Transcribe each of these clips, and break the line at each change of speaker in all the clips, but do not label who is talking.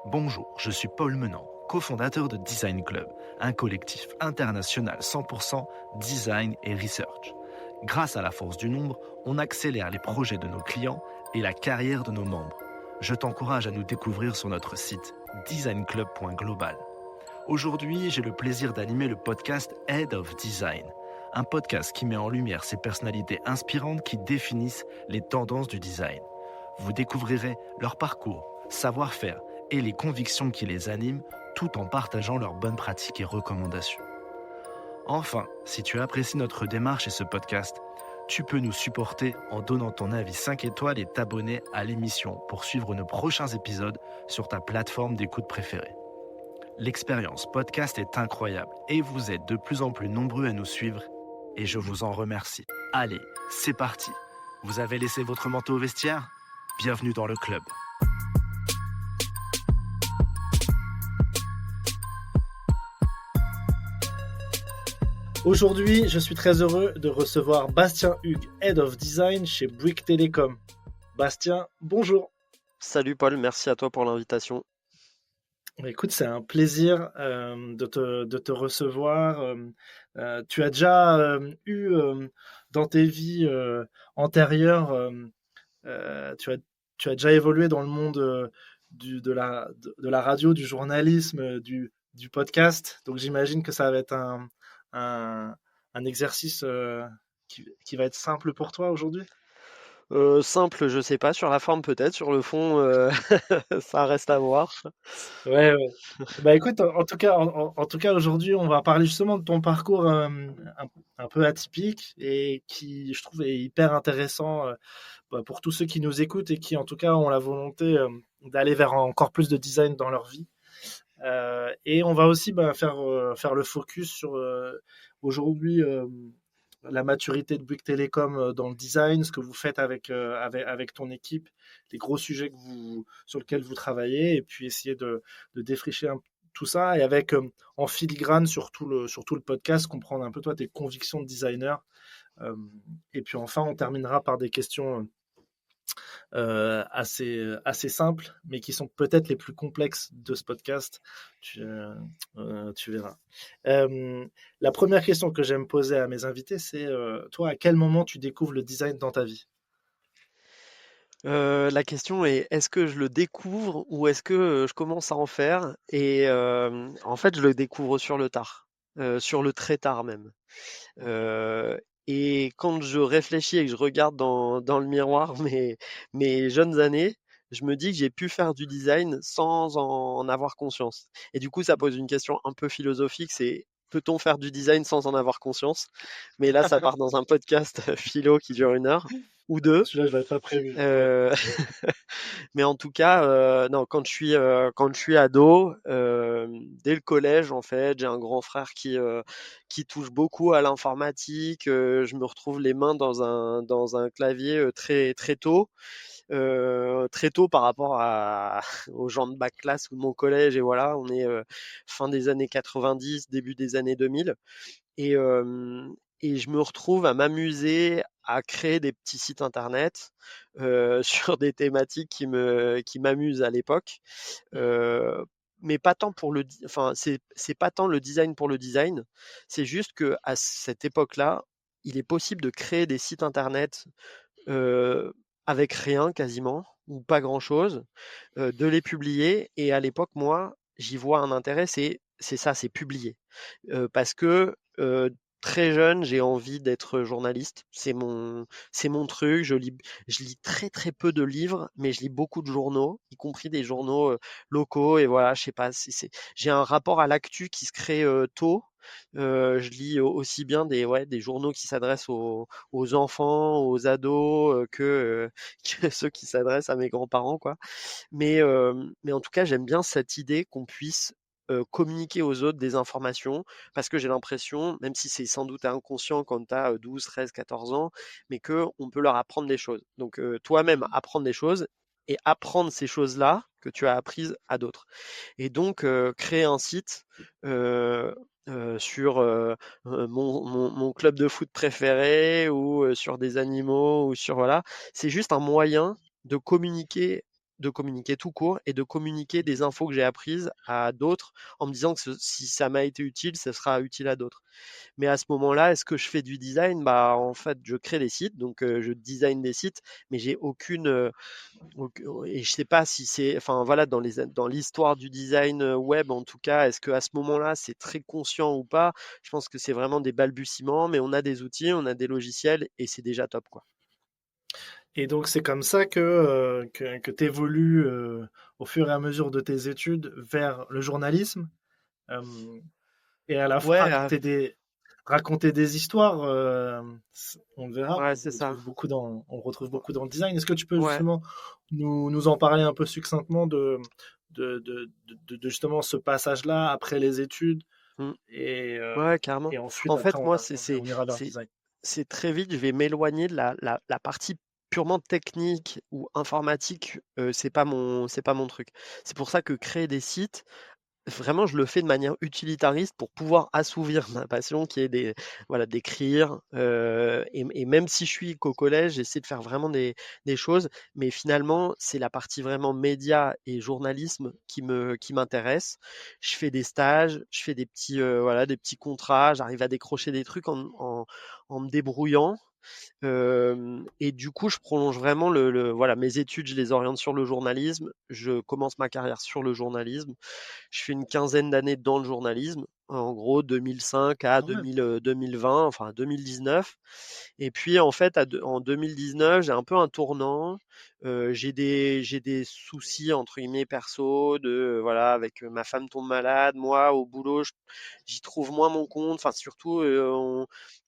Bonjour, je suis Paul Menant, cofondateur de Design Club, un collectif international 100% design et research. Grâce à la force du nombre, on accélère les projets de nos clients et la carrière de nos membres. Je t'encourage à nous découvrir sur notre site designclub.global. Aujourd'hui, j'ai le plaisir d'animer le podcast Head of Design, un podcast qui met en lumière ces personnalités inspirantes qui définissent les tendances du design. Vous découvrirez leur parcours, savoir-faire et les convictions qui les animent, tout en partageant leurs bonnes pratiques et recommandations. Enfin, si tu apprécies notre démarche et ce podcast, tu peux nous supporter en donnant ton avis 5 étoiles et t'abonner à l'émission pour suivre nos prochains épisodes sur ta plateforme d'écoute préférée. L'expérience podcast est incroyable et vous êtes de plus en plus nombreux à nous suivre et je vous en remercie. Allez, c'est parti. Vous avez laissé votre manteau au vestiaire ? Bienvenue dans le club.
Aujourd'hui, je suis très heureux de recevoir Bastien Hugues, Head of Design chez Bouygues Telecom. Bastien, bonjour.
Salut Paul, merci à toi pour l'invitation.
Écoute, c'est un plaisir de te recevoir. Tu as déjà eu dans tes vies antérieures, tu as déjà évolué dans le monde de la radio, du journalisme, du podcast. Donc j'imagine que ça va être un exercice qui va être simple pour toi aujourd'hui.
Simple, je sais pas, sur la forme peut-être, sur le fond, ça reste à voir.
Ouais, ouais. Bah écoute, en tout cas aujourd'hui, on va parler justement de ton parcours un peu atypique et qui, je trouve, est hyper intéressant pour tous ceux qui nous écoutent et qui, en tout cas, ont la volonté d'aller vers encore plus de design dans leur vie. Et on va aussi faire le focus sur aujourd'hui la maturité de Bouygues Telecom dans le design, ce que vous faites avec ton équipe, les gros sujets sur lesquels vous travaillez, et puis essayer de défricher tout ça, et avec en filigrane sur tout le podcast, comprendre un peu toi tes convictions de designer. Et puis enfin, on terminera par des questions assez simples, mais qui sont peut-être les plus complexes de ce podcast. Tu verras. La première question que j'aime poser à mes invités, c'est toi, à quel moment tu découvres le design dans ta vie?
La question est-ce que je le découvre ou est-ce que je commence à en faire? Et en fait, je le découvre sur le tard, sur le très tard même. Et quand je réfléchis et que je regarde dans le miroir mes jeunes années, je me dis que j'ai pu faire du design sans en avoir conscience. Et du coup, ça pose une question un peu philosophique, c'est peut-on faire du design sans en avoir conscience? Mais là, ça part dans un podcast philo qui dure 1 heure ou deux.
Celui-là, je l'avais pas prévu. Ouais.
Euh, Mais en tout cas, non, quand je suis ado, dès le collège, en fait, j'ai un grand frère qui touche beaucoup à l'informatique. Je me retrouve les mains dans un clavier très, très tôt par rapport aux gens de bac classe ou de mon collège. Et voilà, on est fin des années 90, début des années 2000. Et, et je me retrouve à m'amuser à créer des petits sites internet sur des thématiques qui m'amusent à l'époque. Mais pas tant pour enfin, c'est pas tant le design pour le design, c'est juste que à cette époque-là, il est possible de créer des sites internet avec rien quasiment, ou pas grand-chose, de les publier. Et à l'époque, moi, j'y vois un intérêt, c'est ça, c'est publier. Parce que très jeune, j'ai envie d'être journaliste. C'est mon truc. Je lis très très peu de livres, mais je lis beaucoup de journaux, y compris des journaux locaux. Et voilà, je sais pas, j'ai un rapport à l'actu qui se crée tôt. Je lis aussi bien des journaux qui s'adressent aux enfants, aux ados, que ceux qui s'adressent à mes grands-parents, quoi. Mais en tout cas, j'aime bien cette idée qu'on puisse communiquer aux autres des informations, parce que j'ai l'impression, même si c'est sans doute inconscient quand tu as 12, 13, 14 ans, mais qu'on peut leur apprendre des choses. Donc toi-même, apprendre des choses et apprendre ces choses-là que tu as apprises à d'autres. Et donc, créer un site sur mon club de foot préféré ou sur des animaux ou sur voilà, c'est juste un moyen de communiquer de communiquer tout court et de communiquer des infos que j'ai apprises à d'autres en me disant que si ça m'a été utile, ça sera utile à d'autres. Mais à ce moment-là, est-ce que je fais du design? Bah, en fait, je crée des sites, donc je design des sites, mais j'ai et je sais pas si c'est, enfin voilà, dans l'histoire du design web en tout cas, est-ce que à ce moment-là c'est très conscient ou pas? Je pense que c'est vraiment des balbutiements, mais on a des outils, on a des logiciels et c'est déjà top quoi.
Et donc c'est comme ça que tu évolues au fur et à mesure de tes études vers le journalisme. Euh, et à la fois
Ouais,
raconter des histoires, on le verra,
ouais, c'est ça.
on le retrouve beaucoup dans le design. Est-ce que tu peux
Ouais.
justement nous en parler un peu succinctement de justement ce passage-là après les études
Mm.
et,
Ouais, carrément.
et ensuite
En
après
fait, moi, c'est
on ira vers le
c'est
design.
c'est très vite, je vais m'éloigner de la partie purement technique ou informatique. C'est pas mon truc. C'est pour ça que créer des sites, vraiment, je le fais de manière utilitariste pour pouvoir assouvir ma passion qui est voilà, d'écrire. Et même si je suis qu'au collège, j'essaie de faire vraiment des choses. Mais finalement, c'est la partie vraiment média et journalisme qui m'intéresse. Je fais des stages, je fais voilà, des petits contrats, j'arrive à décrocher des trucs en me débrouillant. Et du coup, je prolonge vraiment voilà, mes études, je les oriente sur le journalisme. Je commence ma carrière sur le journalisme. Je fais une quinzaine d'années dans le journalisme, en gros 2005 à
Quand même.
2020, enfin 2019. Et puis en fait, en 2019, j'ai un peu un tournant. J'ai des soucis entre guillemets perso, voilà, avec ma femme tombe malade, moi au boulot, j'y trouve moins mon compte. Enfin surtout,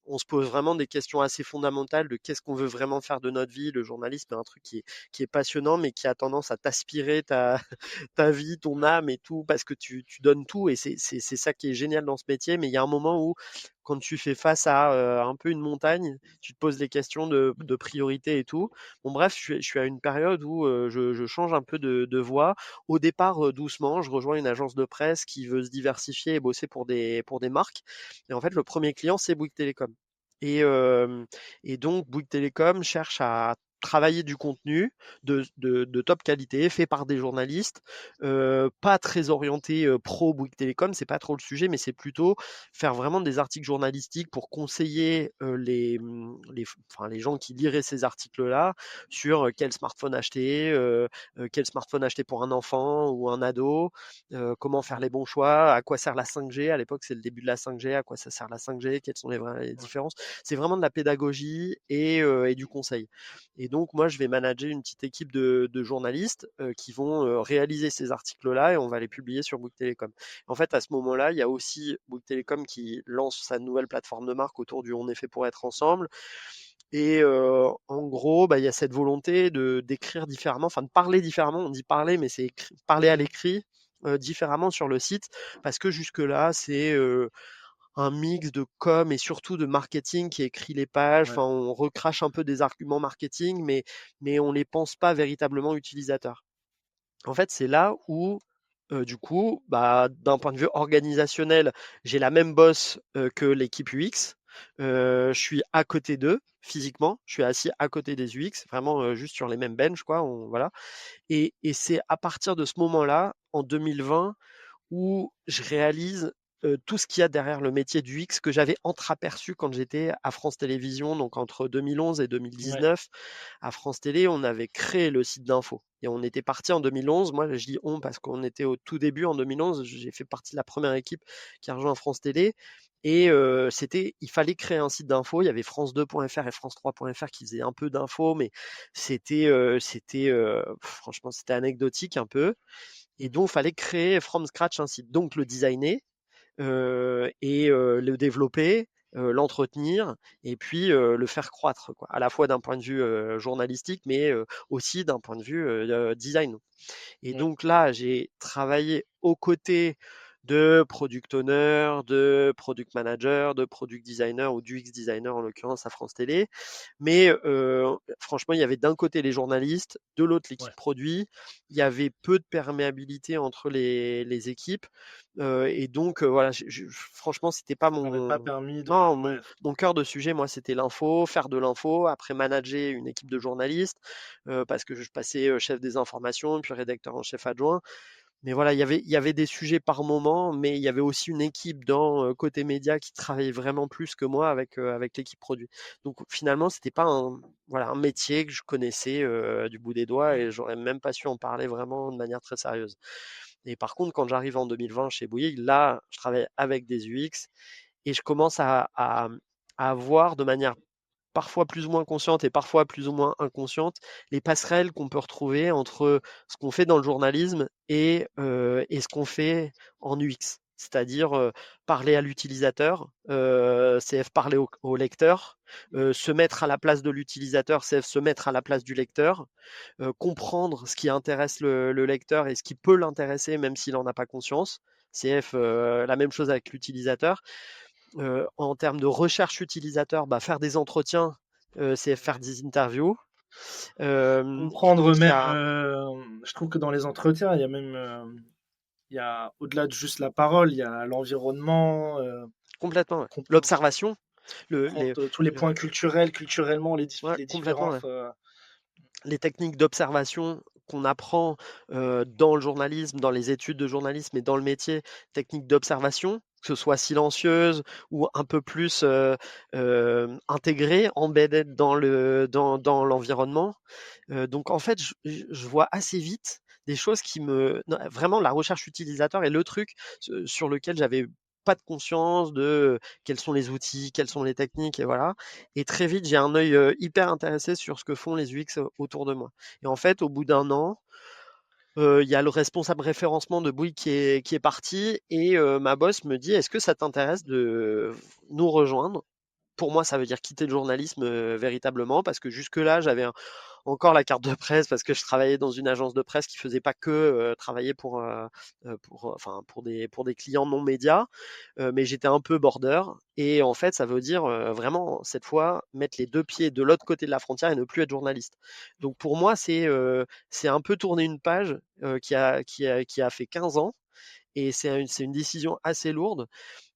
on se pose vraiment des questions assez fondamentales de qu'est-ce qu'on veut vraiment faire de notre vie. Le journalisme est un truc qui est passionnant, mais qui a tendance à t'aspirer ta vie, ton âme et tout, parce que tu donnes tout et c'est ça qui est génial dans ce métier. Mais il y a un moment où, quand tu fais face à un peu une montagne, tu te poses des questions de priorité et tout. Bon, bref, je suis à une période où je change un peu de voie. Au départ, doucement, je rejoins une agence de presse qui veut se diversifier et bosser pour des marques. Et en fait, le premier client, c'est Bouygues Télécom. Et donc, Bouygues Télécom cherche à travailler du contenu de top qualité, fait par des journalistes, pas très orienté pro Bouygues Télécom, c'est pas trop le sujet, mais c'est plutôt faire vraiment des articles journalistiques pour conseiller enfin, les gens qui liraient ces articles-là sur quel smartphone acheter pour un enfant ou un ado, comment faire les bons choix, à quoi sert la 5G. À l'époque, c'est le début de la 5G, à quoi ça sert la 5G, quelles sont les vraies différences. C'est vraiment de la pédagogie et du conseil. Et donc, moi, je vais manager une petite équipe de journalistes qui vont réaliser ces articles-là et on va les publier sur Bouygues Télécom. En fait, à ce moment-là, il y a aussi Bouygues Télécom qui lance sa nouvelle plateforme de marque autour du On est fait pour être ensemble. Et en gros, bah, il y a cette volonté d'écrire différemment, enfin de parler différemment. On dit parler, mais c'est parler à l'écrit différemment sur le site, parce que jusque-là, c'est un mix de com et surtout de marketing qui écrit les pages.
Ouais.
Enfin, on recrache un peu des arguments marketing, mais on les pense pas véritablement utilisateurs. En fait, c'est là où, du coup, bah, d'un point de vue organisationnel, j'ai la même boss que l'équipe UX. Je suis à côté d'eux physiquement, je suis assis à côté des UX, vraiment juste sur les mêmes benches, quoi. Voilà. Et c'est à partir de ce moment-là, en 2020, où je réalise tout ce qu'il y a derrière le métier du X que j'avais entreaperçu quand j'étais à France Télévisions, donc entre 2011 et
Ouais.
2019. À France Télé, on avait créé le site d'info. Et on était parti en 2011. Moi, je dis on parce qu'on était au tout début en 2011. J'ai fait partie de la première équipe qui a rejoint France Télé. Et il fallait créer un site d'info. Il y avait France2.fr et France3.fr qui faisaient un peu d'infos, mais franchement, c'était anecdotique un peu. Et donc, il fallait créer from scratch un site. Donc, le designer et le développer, l'entretenir et puis le faire croître, quoi. À la fois d'un point de vue journalistique, mais aussi d'un point de vue design. Et
Ouais.
donc là, j'ai travaillé aux côtés de product owner, de product manager, de product designer ou d'UX designer en l'occurrence à France Télé. Mais franchement, il y avait d'un côté les journalistes, de l'autre l'équipe
Ouais.
produit. Il y avait peu de perméabilité entre les équipes. Et donc, voilà, franchement, c'était pas
Ça t'avait pas
mon.
permis de.
Non,
Ouais.
mon cœur de sujet, moi, c'était l'info, faire de l'info, après manager une équipe de journalistes, parce que je passais chef des informations, puis rédacteur en chef adjoint. Mais voilà, il y avait des sujets par moment, mais il y avait aussi une équipe dans côté média qui travaillait vraiment plus que moi avec l'équipe produit. Donc finalement, c'était pas un métier que je connaissais du bout des doigts et j'aurais même pas su en parler vraiment de manière très sérieuse. Et par contre, quand j'arrive en 2020 chez Bouygues, là, je travaille avec des UX et je commence à voir de manière parfois plus ou moins consciente et parfois plus ou moins inconsciente, les passerelles qu'on peut retrouver entre ce qu'on fait dans le journalisme et ce qu'on fait en UX. C'est-à-dire parler à l'utilisateur, CF parler au lecteur, se mettre à la place de l'utilisateur, CF se mettre à la place du lecteur, comprendre ce qui intéresse le lecteur et ce qui peut l'intéresser même s'il n'en a pas conscience. CF, la même chose avec l'utilisateur. En termes de recherche utilisateur, faire des entretiens, c'est faire des interviews.
Comprendre
Donc, il y
même.
a
Je trouve que dans les entretiens, il y a même. Il y a au-delà de juste la parole, il y a l'environnement.
complètement ouais.
Comprendre,
L'observation,
tous les
le-
points culturels, culturellement,
ouais,
les
complètement. Ouais.
différences.
Les techniques d'observation qu'on apprend dans le journalisme, dans les études de journalisme et dans le métier, techniques d'observation, que ce soit silencieuse ou un peu plus intégrée, embedded dans l'environnement. Donc en fait, je vois assez vite des choses qui non, vraiment la recherche utilisateur est le truc sur lequel j'avais pas de conscience de quels sont les outils, quelles sont les techniques et voilà. Et très vite, j'ai un œil hyper intéressé sur ce que font les UX autour de moi. Et en fait, au bout d'un an, il y a le responsable référencement de Bouygues qui est parti et ma boss me dit: «Est-ce que ça t'intéresse de nous rejoindre?» Pour moi, ça veut dire quitter le journalisme véritablement, parce que jusque-là, j'avais encore la carte de presse, parce que je travaillais dans une agence de presse qui faisait pas que travailler pour des clients non médias, mais j'étais un peu border. Et en fait, ça veut dire vraiment, cette fois, mettre les deux pieds de l'autre côté de la frontière et ne plus être journaliste. Donc pour moi, c'est un peu tourner une page qui a fait 15 ans. Et c'est une décision assez lourde,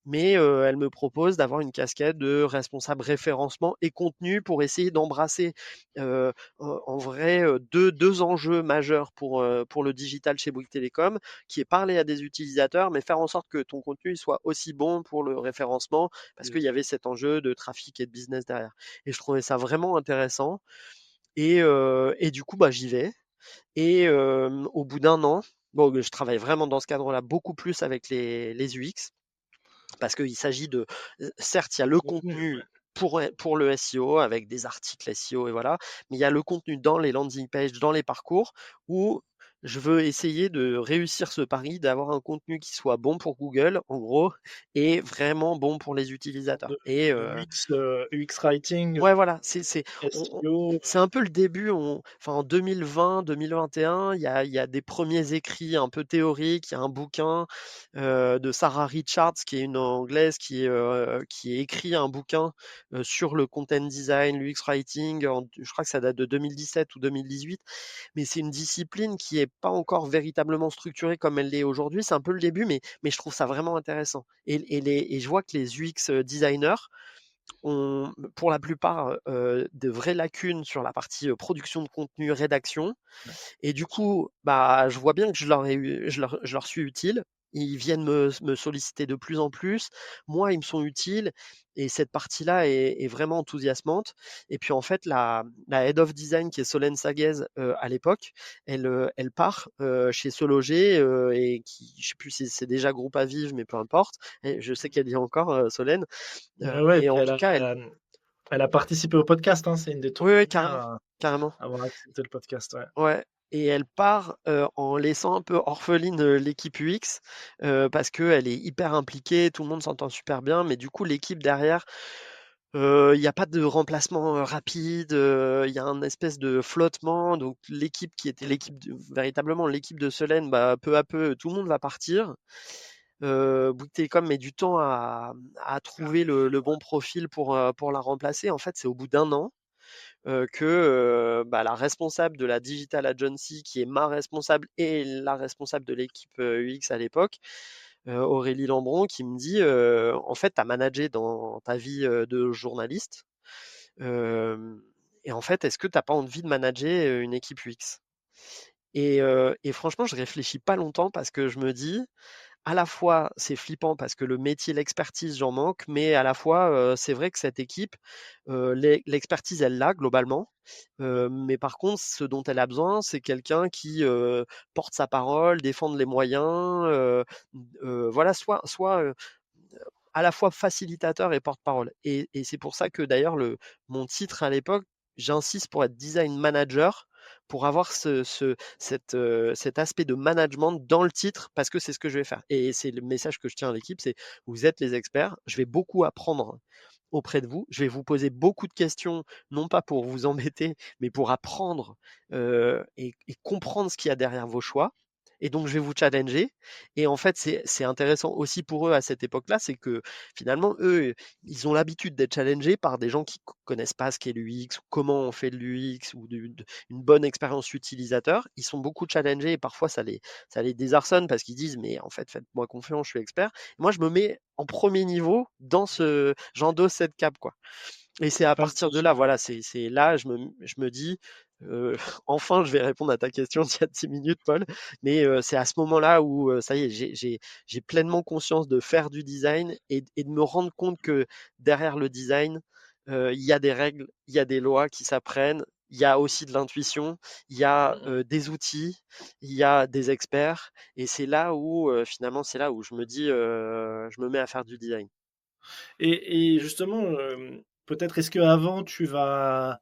mais elle me propose d'avoir une casquette de responsable référencement et contenu pour essayer d'embrasser en vrai deux enjeux majeurs pour le digital chez Bouygues Télécom, qui est parler à des utilisateurs, mais faire en sorte que ton contenu soit aussi bon pour le référencement, parce qu'il y avait cet enjeu de trafic et de business derrière. Et je trouvais ça vraiment intéressant. Et du coup, j'y vais. Et au bout d'un an, bon, je travaille vraiment dans ce cadre-là beaucoup plus avec les UX, parce qu'il s'agit de, certes, il y a le
Contenu,
contenu
ouais.
pour le SEO avec des articles SEO et voilà, mais il y a le contenu dans les landing pages, dans les parcours, où je veux essayer de réussir ce pari d'avoir un contenu qui soit bon pour Google, en gros, et vraiment bon pour les utilisateurs. Et
De UX writing,
ouais, voilà,
SEO.
c'est un peu le début. Enfin, en 2020, 2021, il y a des premiers écrits un peu théoriques. Il y a un bouquin de Sarah Richards, qui est une anglaise, qui écrit un bouquin sur le content design, l'UX writing. Je crois que ça date de 2017 ou 2018, mais c'est une discipline qui est pas encore véritablement structurée comme elle l'est aujourd'hui. C'est un peu le début, mais je trouve ça vraiment intéressant. Et je vois que les UX designers ont pour la plupart de vraies lacunes sur la partie production de contenu, rédaction.
Ouais.
Et du coup, je vois bien que je leur suis utile. Ils viennent me solliciter de plus en plus. Moi, ils me sont utiles. Et cette partie-là est vraiment enthousiasmante. Et puis, en fait, la Head of Design, qui est Solène Saguez à l'époque, elle part chez Se Loger, et qui, je sais plus si c'est déjà Groupe Aviv, mais peu importe. Et je sais qu'elle y est encore, Solène.
Ouais, ouais,
Et
puis
en tout cas,
elle a participé au podcast, hein, c'est une des toutes
oui, oui,
premières
carrément, carrément.
à avoir accepté le podcast. Ouais.
Ouais. Et elle part en laissant un peu orpheline l'équipe UX, parce qu'elle est hyper impliquée, tout le monde s'entend super bien, mais du coup, l'équipe derrière, il n'y a pas de remplacement rapide, il y a un espèce de flottement. Donc, l'équipe qui était véritablement l'équipe de Solène, peu à peu, tout le monde va partir. Bouygues Télécom met du temps à trouver le bon profil pour la remplacer. En fait, c'est au bout d'un an que la responsable de la Digital Agency, qui est ma responsable et la responsable de l'équipe UX à l'époque, Aurélie Lambron, qui me dit en fait, tu as managé dans ta vie de journaliste. Et en fait, est-ce que tu n'as pas envie de manager une équipe UX? Et franchement, je réfléchis pas longtemps parce que je me dis, à la fois, c'est flippant parce que le métier, l'expertise, j'en manque, mais à la fois, c'est vrai que cette équipe, l'expertise, elle l'a globalement. Mais par contre, ce dont elle a besoin, c'est quelqu'un qui porte sa parole, défende les moyens, voilà, soit à la fois facilitateur et porte-parole. Et c'est pour ça que d'ailleurs, mon titre à l'époque, j'insiste pour être design manager, pour avoir cet aspect de management dans le titre, parce que c'est ce que je vais faire. Et c'est le message que je tiens à l'équipe, c'est vous êtes les experts, je vais beaucoup apprendre auprès de vous, je vais vous poser beaucoup de questions, non pas pour vous embêter, mais pour apprendre et comprendre ce qu'il y a derrière vos choix. Et donc, je vais vous challenger. Et en fait, c'est intéressant aussi pour eux à cette époque-là, c'est que finalement, eux, ils ont l'habitude d'être challengés par des gens qui connaissent pas ce qu'est l'UX, ou comment on fait de l'UX, ou une bonne expérience utilisateur. Ils sont beaucoup challengés et parfois ça les désarçonne parce qu'ils disent, mais en fait, faites-moi confiance, je suis expert. Moi, je me mets en premier niveau j'endosse cette cape, quoi. Et c'est à
Enfin,
partir de là, voilà, c'est là, je me dis, enfin, je vais répondre à ta question d'il y a 10 minutes, Paul, mais c'est à ce moment-là où ça y est, j'ai pleinement conscience de faire du design et de me rendre compte que derrière le design, il y a des règles, il y a des lois qui s'apprennent, il y a aussi de l'intuition, il y a des outils, il y a des experts, et c'est là où finalement, c'est là où je me dis, je me mets à faire du design.
et justement, peut-être est-ce qu'avant tu vas,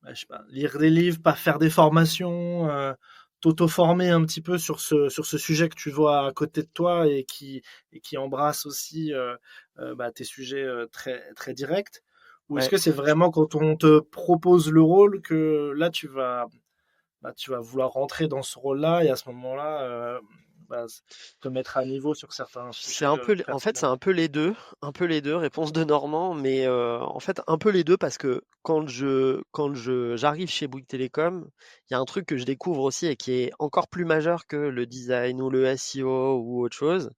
je sais pas, lire des livres, pas faire des formations, t'auto-former un petit peu sur ce sujet que tu vois à côté de toi et qui embrasse aussi tes sujets très, très directs? Ou est-ce
Ouais.
que c'est vraiment quand on te propose le rôle que là tu vas vouloir rentrer dans ce rôle-là et à ce moment-là bah, te mettre à niveau sur certains
C'est
sujets
un peu, en fait, c'est
personnels?
un peu les deux, réponse de Normand, mais en fait, un peu les deux parce que j'arrive chez Bouygues Télécom, il y a un truc que je découvre aussi et qui est encore plus majeur que le design ou le SEO ou autre chose,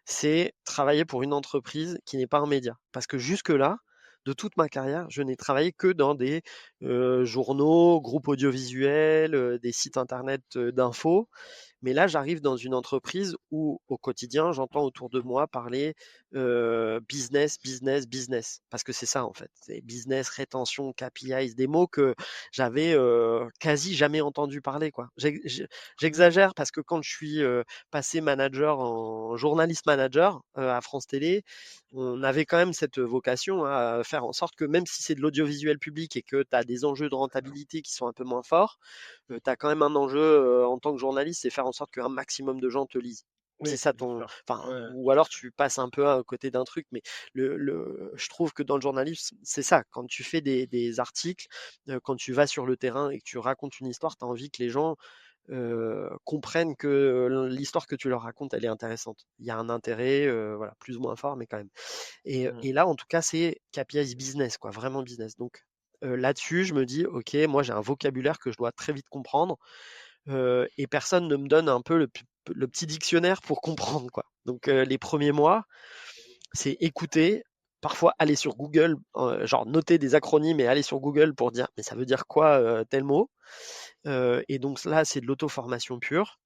c'est travailler pour une entreprise qui n'est pas un média. Parce que jusque-là, de toute ma carrière, je n'ai travaillé que dans des journaux, groupes audiovisuels, des sites internet d'infos. Mais là, j'arrive dans une entreprise où, au quotidien, j'entends autour de moi parler business, business, business. Parce que c'est ça, en fait. C'est business, rétention, KPIs, des mots que j'avais quasi jamais entendu parler, quoi. J'exagère parce que quand je suis passé manager en journaliste manager à France Télé, on avait quand même cette vocation à faire en sorte que même si c'est de l'audiovisuel public et que tu as des enjeux de rentabilité qui sont un peu moins forts, tu as quand même un enjeu en tant que journaliste, c'est faire en sorte qu'un maximum de gens te lisent. C'est
Oui,
ça
bien
ton.
sûr.
Enfin,
Ouais.
ou alors tu passes un peu à côté d'un truc, mais je trouve que dans le journalisme, c'est ça. Quand tu fais des articles, quand tu vas sur le terrain et que tu racontes une histoire, tu as envie que les gens comprennent que l'histoire que tu leur racontes, elle est intéressante. Il y a un intérêt, voilà, plus ou moins fort, mais quand même.
Mm.
Et là, en tout cas, c'est KPIs business, quoi, vraiment business. Donc là-dessus, je me dis, ok, moi j'ai un vocabulaire que je dois très vite comprendre, et personne ne me donne un peu le petit dictionnaire pour comprendre, quoi. Donc les premiers mois, c'est écouter, parfois aller sur Google, genre noter des acronymes et aller sur Google pour dire, mais ça veut dire quoi tel mot. Et donc là, c'est de l'auto-formation pure.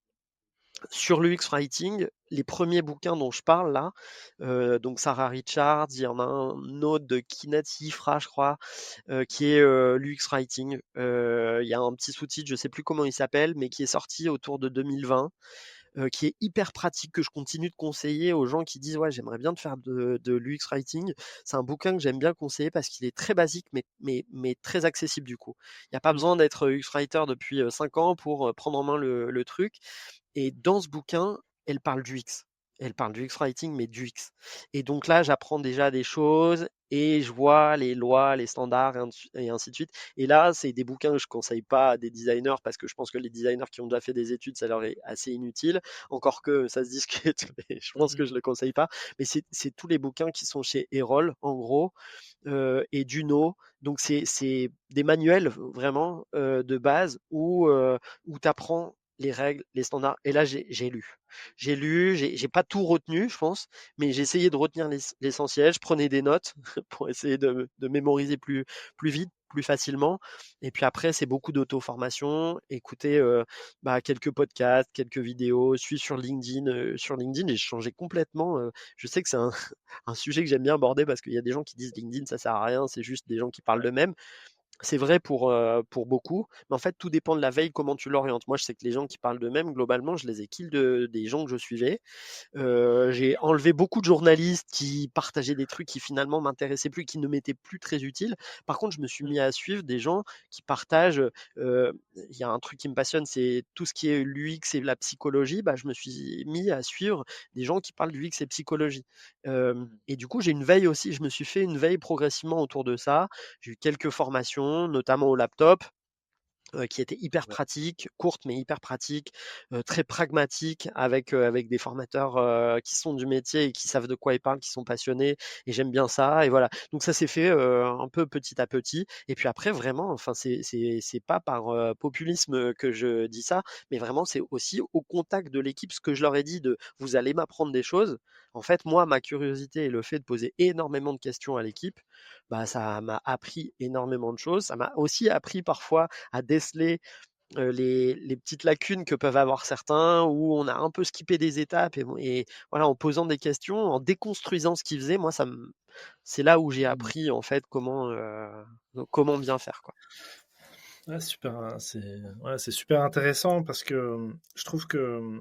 Sur l'UX Writing, les premiers bouquins dont je parle là, donc Sarah Richards, il y en a un autre de Kinet Ifra, je crois, qui est l'UX Writing. Il y a un petit sous-titre, je ne sais plus comment il s'appelle, mais qui est sorti autour de 2020, qui est hyper pratique, que je continue de conseiller aux gens qui disent ouais, j'aimerais bien faire de l'UX Writing. C'est un bouquin que j'aime bien conseiller parce qu'il est très basique, mais très accessible du coup. Il n'y a pas
Mm.
besoin d'être UX Writer depuis 5 ans pour prendre en main le truc. Et dans ce bouquin, elle parle du X. Elle parle du X-Writing, mais du X. Et donc là, j'apprends déjà des choses. et je vois les lois, les standards et ainsi de suite. Et là, c'est des bouquins que je conseille pas à des designers parce que je pense que les designers qui ont déjà fait des études, ça leur est assez inutile. Encore que ça se discute, mais je pense que je le conseille pas. Mais c'est tous les bouquins qui sont chez Erol, en gros, et Duno. Donc c'est des manuels vraiment de base où tu apprends les règles, les standards. Et là, j'ai lu. J'ai pas tout retenu, je pense, mais j'ai essayé de retenir l'essentiel. Je prenais des notes pour essayer de mémoriser plus vite, plus facilement. Et puis après, c'est beaucoup d'auto-formation, écouter quelques podcasts, quelques vidéos, suivre sur LinkedIn, j'ai changé complètement. Je sais que c'est un sujet que j'aime bien aborder parce qu'il y a des gens qui disent LinkedIn, ça sert à rien, c'est juste des gens qui parlent d'eux-mêmes. C'est vrai pour beaucoup, mais en fait, tout dépend de la veille, comment tu l'orientes. Moi, je sais que les gens qui parlent d'eux-mêmes, globalement, je les ai kill des gens que je suivais. J'ai enlevé beaucoup de journalistes qui partageaient des trucs qui finalement m'intéressaient plus, qui ne m'étaient plus très utiles. Par contre, je me suis mis à suivre des gens qui partagent. Il y a un truc qui me passionne, c'est tout ce qui est l'UX et la psychologie. Bah, je me suis mis à suivre des gens qui parlent d'UX et psychologie. Et du coup, j'ai une veille aussi. Je me suis fait une veille progressivement autour de ça. J'ai eu quelques formations, notamment au laptop, qui était hyper
Ouais.
pratique, courte mais hyper pratique, très pragmatique avec des formateurs qui sont du métier et qui savent de quoi ils parlent, qui sont passionnés et j'aime bien ça et voilà. Donc ça s'est fait un peu petit à petit et puis après vraiment, enfin c'est pas par populisme que je dis ça, mais vraiment c'est aussi au contact de l'équipe ce que je leur ai dit de vous allez m'apprendre des choses. En fait, moi, ma curiosité et le fait de poser énormément de questions à l'équipe, bah ça m'a appris énormément de choses. Ça m'a aussi appris parfois à déceler les petites lacunes que peuvent avoir certains, où on a un peu skippé des étapes et voilà, en posant des questions, en déconstruisant ce qu'ils faisaient, moi, c'est là où j'ai
Mm.
appris en fait comment bien faire, quoi.
Ouais, super, hein, c'est super intéressant parce que je trouve que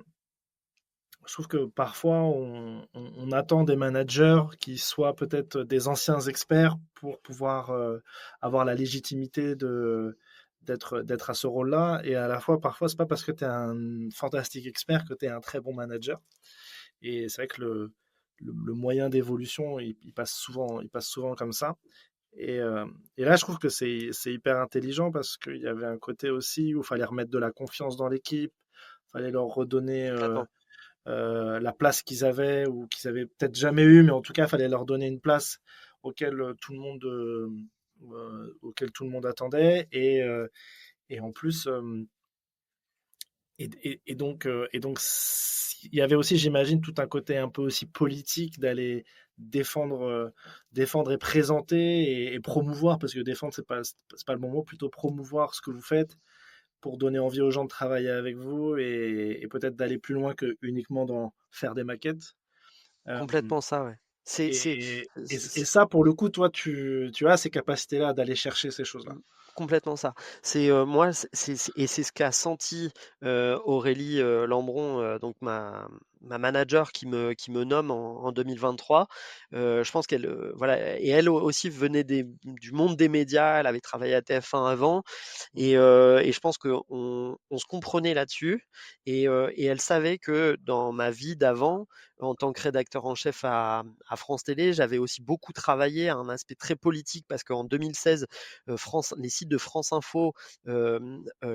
parfois on attend des managers qui soient peut-être des anciens experts pour pouvoir avoir la légitimité d'être à ce rôle-là. Et à la fois, parfois, c'est pas parce que tu es un fantastique expert que tu es un très bon manager. Et c'est vrai que le moyen d'évolution, il passe souvent comme ça. Et là, je trouve que c'est hyper intelligent parce qu'il y avait un côté aussi où il fallait remettre de la confiance dans l'équipe, il fallait leur redonner
Complètement.
la place qu'ils avaient ou qu'ils avaient peut-être jamais eu, mais en tout cas, il fallait leur donner une place auquel auquel tout le monde attendait. Et en plus, il y avait aussi, j'imagine, tout un côté un peu aussi politique d'aller défendre, défendre et présenter et promouvoir, parce que défendre, c'est pas le bon mot, plutôt promouvoir ce que vous faites pour donner envie aux gens de travailler avec vous et peut-être d'aller plus loin que uniquement dans faire des maquettes. Euh,
Complètement ça, ouais. C'est, c'est,
et ça, pour le coup, toi, tu as ces capacités-là d'aller chercher ces choses-là.
Mmh, complètement ça. C'est, moi, et c'est ce qu'a senti, Aurélie, Lambron, donc ma manager qui me nomme en 2023. Je pense qu'elle, voilà et elle aussi venait du monde des médias, elle avait travaillé à TF1 avant et je pense qu'on se comprenait là-dessus et elle savait que dans ma vie d'avant, en tant que rédacteur en chef à France Télé, j'avais aussi beaucoup travaillé à un aspect très politique parce qu'en 2016, les sites de France Info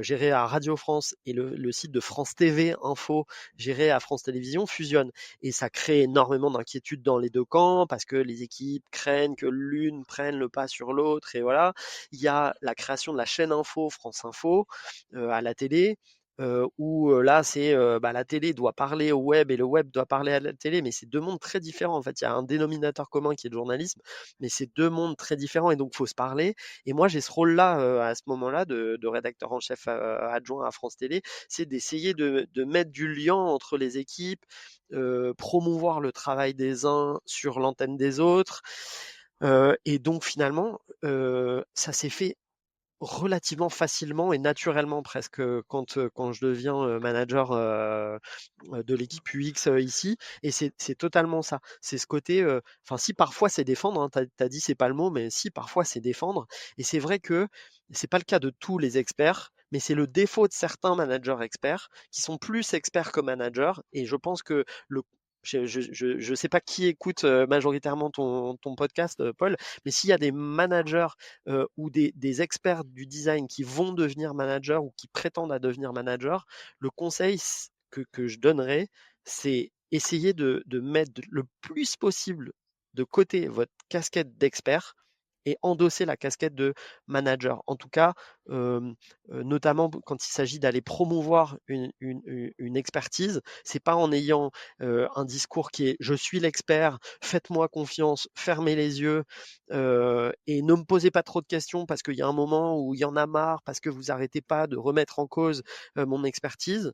gérés à Radio France et le site de France TV Info géré à France Télévisions fusionnent. Et ça crée énormément d'inquiétudes dans les deux camps parce que les équipes craignent que l'une prenne le pas sur l'autre. Et voilà, il y a la création de la chaîne Info, France Info, à la télé. Où là, c'est la télé doit parler au web et le web doit parler à la télé, mais c'est deux mondes très différents. En fait, il y a un dénominateur commun qui est le journalisme, mais c'est deux mondes très différents et donc il faut se parler. Et moi, j'ai ce rôle-là à ce moment-là de rédacteur en chef adjoint à France Télé, c'est d'essayer de mettre du lien entre les équipes, promouvoir le travail des uns sur l'antenne des autres. Et donc finalement, ça s'est fait relativement facilement et naturellement presque quand je deviens manager de l'équipe UX ici. Et c'est totalement ça. C'est ce côté, enfin si parfois c'est défendre, hein, t'as dit c'est pas le mot, mais si parfois c'est défendre. Et c'est vrai que c'est pas le cas de tous les experts, mais c'est le défaut de certains managers experts qui sont plus experts que managers. Et je pense que je sais pas qui écoute majoritairement ton podcast, Paul, mais s'il y a des managers ou des experts du design qui vont devenir managers ou qui prétendent à devenir managers, le conseil que je donnerais, c'est essayer de mettre le plus possible de côté votre casquette d'expert et endosser la casquette de manager. En tout cas, notamment quand il s'agit d'aller promouvoir une expertise, c'est pas en ayant un discours qui est je suis l'expert, faites-moi confiance, fermez les yeux et ne me posez pas trop de questions parce qu'il y a un moment où il y en a marre, parce que vous arrêtez pas de remettre en cause mon expertise.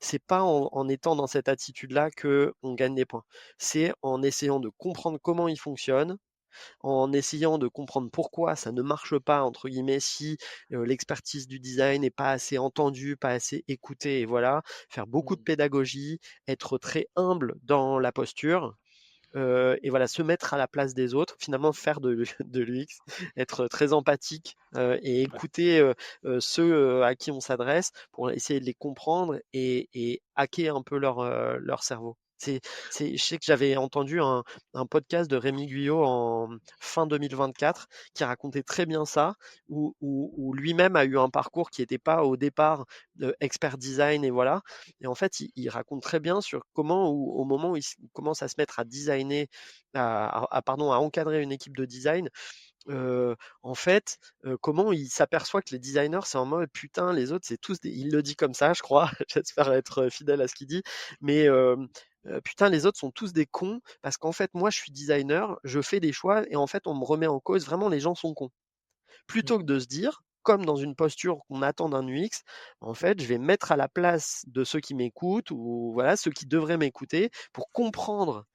C'est pas en étant dans cette attitude-là que on gagne des points. C'est en essayant de comprendre comment il fonctionne, en essayant de comprendre pourquoi ça ne marche pas, entre guillemets, si l'expertise du design n'est pas assez entendue, pas assez écoutée, et voilà, faire beaucoup de pédagogie, être très humble dans la posture. Et voilà, se mettre à la place des autres, finalement faire de l'UX, être très empathique et écouter ceux à qui on s'adresse pour essayer de les comprendre et hacker un peu leur cerveau. Je sais que j'avais entendu un podcast de Rémi Guyot en fin 2024 qui racontait très bien ça, où lui-même a eu un parcours qui n'était pas au départ expert design et voilà. Et en fait, il raconte très bien sur comment, au moment où il commence à se mettre à designer, pardon, à encadrer une équipe de design, en fait, comment il s'aperçoit que les designers, c'est en mode putain, les autres, c'est tous des... Il le dit comme ça, je crois. J'espère être fidèle à ce qu'il dit. Mais putain, les autres sont tous des cons parce qu'en fait, moi, je suis designer, je fais des choix et en fait, on me remet en cause. Vraiment, les gens sont cons. Plutôt que de se dire, comme dans une posture qu'on attend d'un UX, en fait, je vais me mettre à la place de ceux qui m'écoutent ou voilà, ceux qui devraient m'écouter pour comprendre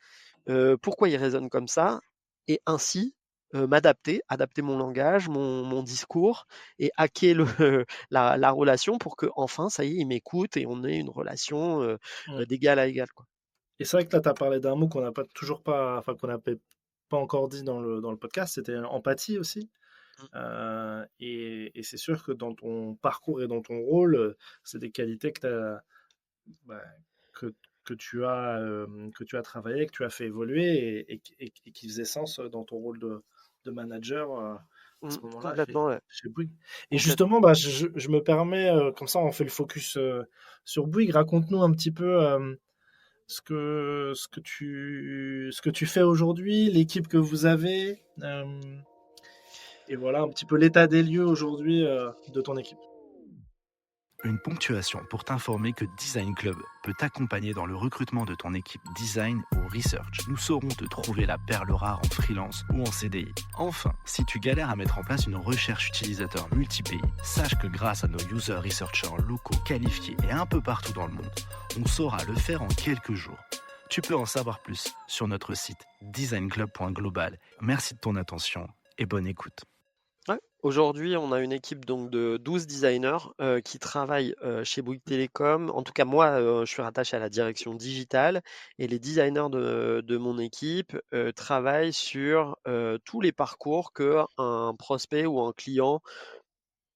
pourquoi ils raisonnent comme ça et ainsi m'adapter, adapter mon langage, mon discours et hacker la relation pour que enfin, ça y est, ils m'écoutent et on ait une relation
Mm.
d'égal à égal, quoi.
Et c'est vrai que là, tu as parlé d'un mot qu'on n'a pas toujours pas, enfin, qu'on n'a pas encore dit dans le podcast, c'était empathie aussi. Et c'est sûr que dans ton parcours et dans ton rôle, c'est des qualités bah, que, que tu as travaillé, que tu as fait évoluer et qui faisaient sens dans ton rôle de manager à ce moment-là
Complètement, ouais.
chez Bouygues. Et
Complètement.
justement, bah, je me permets, comme ça on fait le focus sur Bouygues, raconte-nous un petit peu ce que tu fais aujourd'hui, l'équipe que vous avez, et voilà un petit peu l'état des lieux aujourd'hui de ton équipe.
Une ponctuation pour t'informer que Design Club peut t'accompagner dans le recrutement de ton équipe design ou research. Nous saurons te trouver la perle rare en freelance ou en CDI. Enfin, si tu galères à mettre en place une recherche utilisateur multi-pays, sache que grâce à nos user researchers locaux qualifiés et un peu partout dans le monde, on saura le faire en quelques jours. Tu peux en savoir plus sur notre site designclub.global. Merci de ton attention et bonne écoute.
Ouais. Aujourd'hui, on a une équipe donc de 12 designers qui travaillent chez Bouygues Télécom. En tout cas, moi, je suis rattaché à la direction digitale et les designers de mon équipe travaillent sur tous les parcours que un prospect ou un client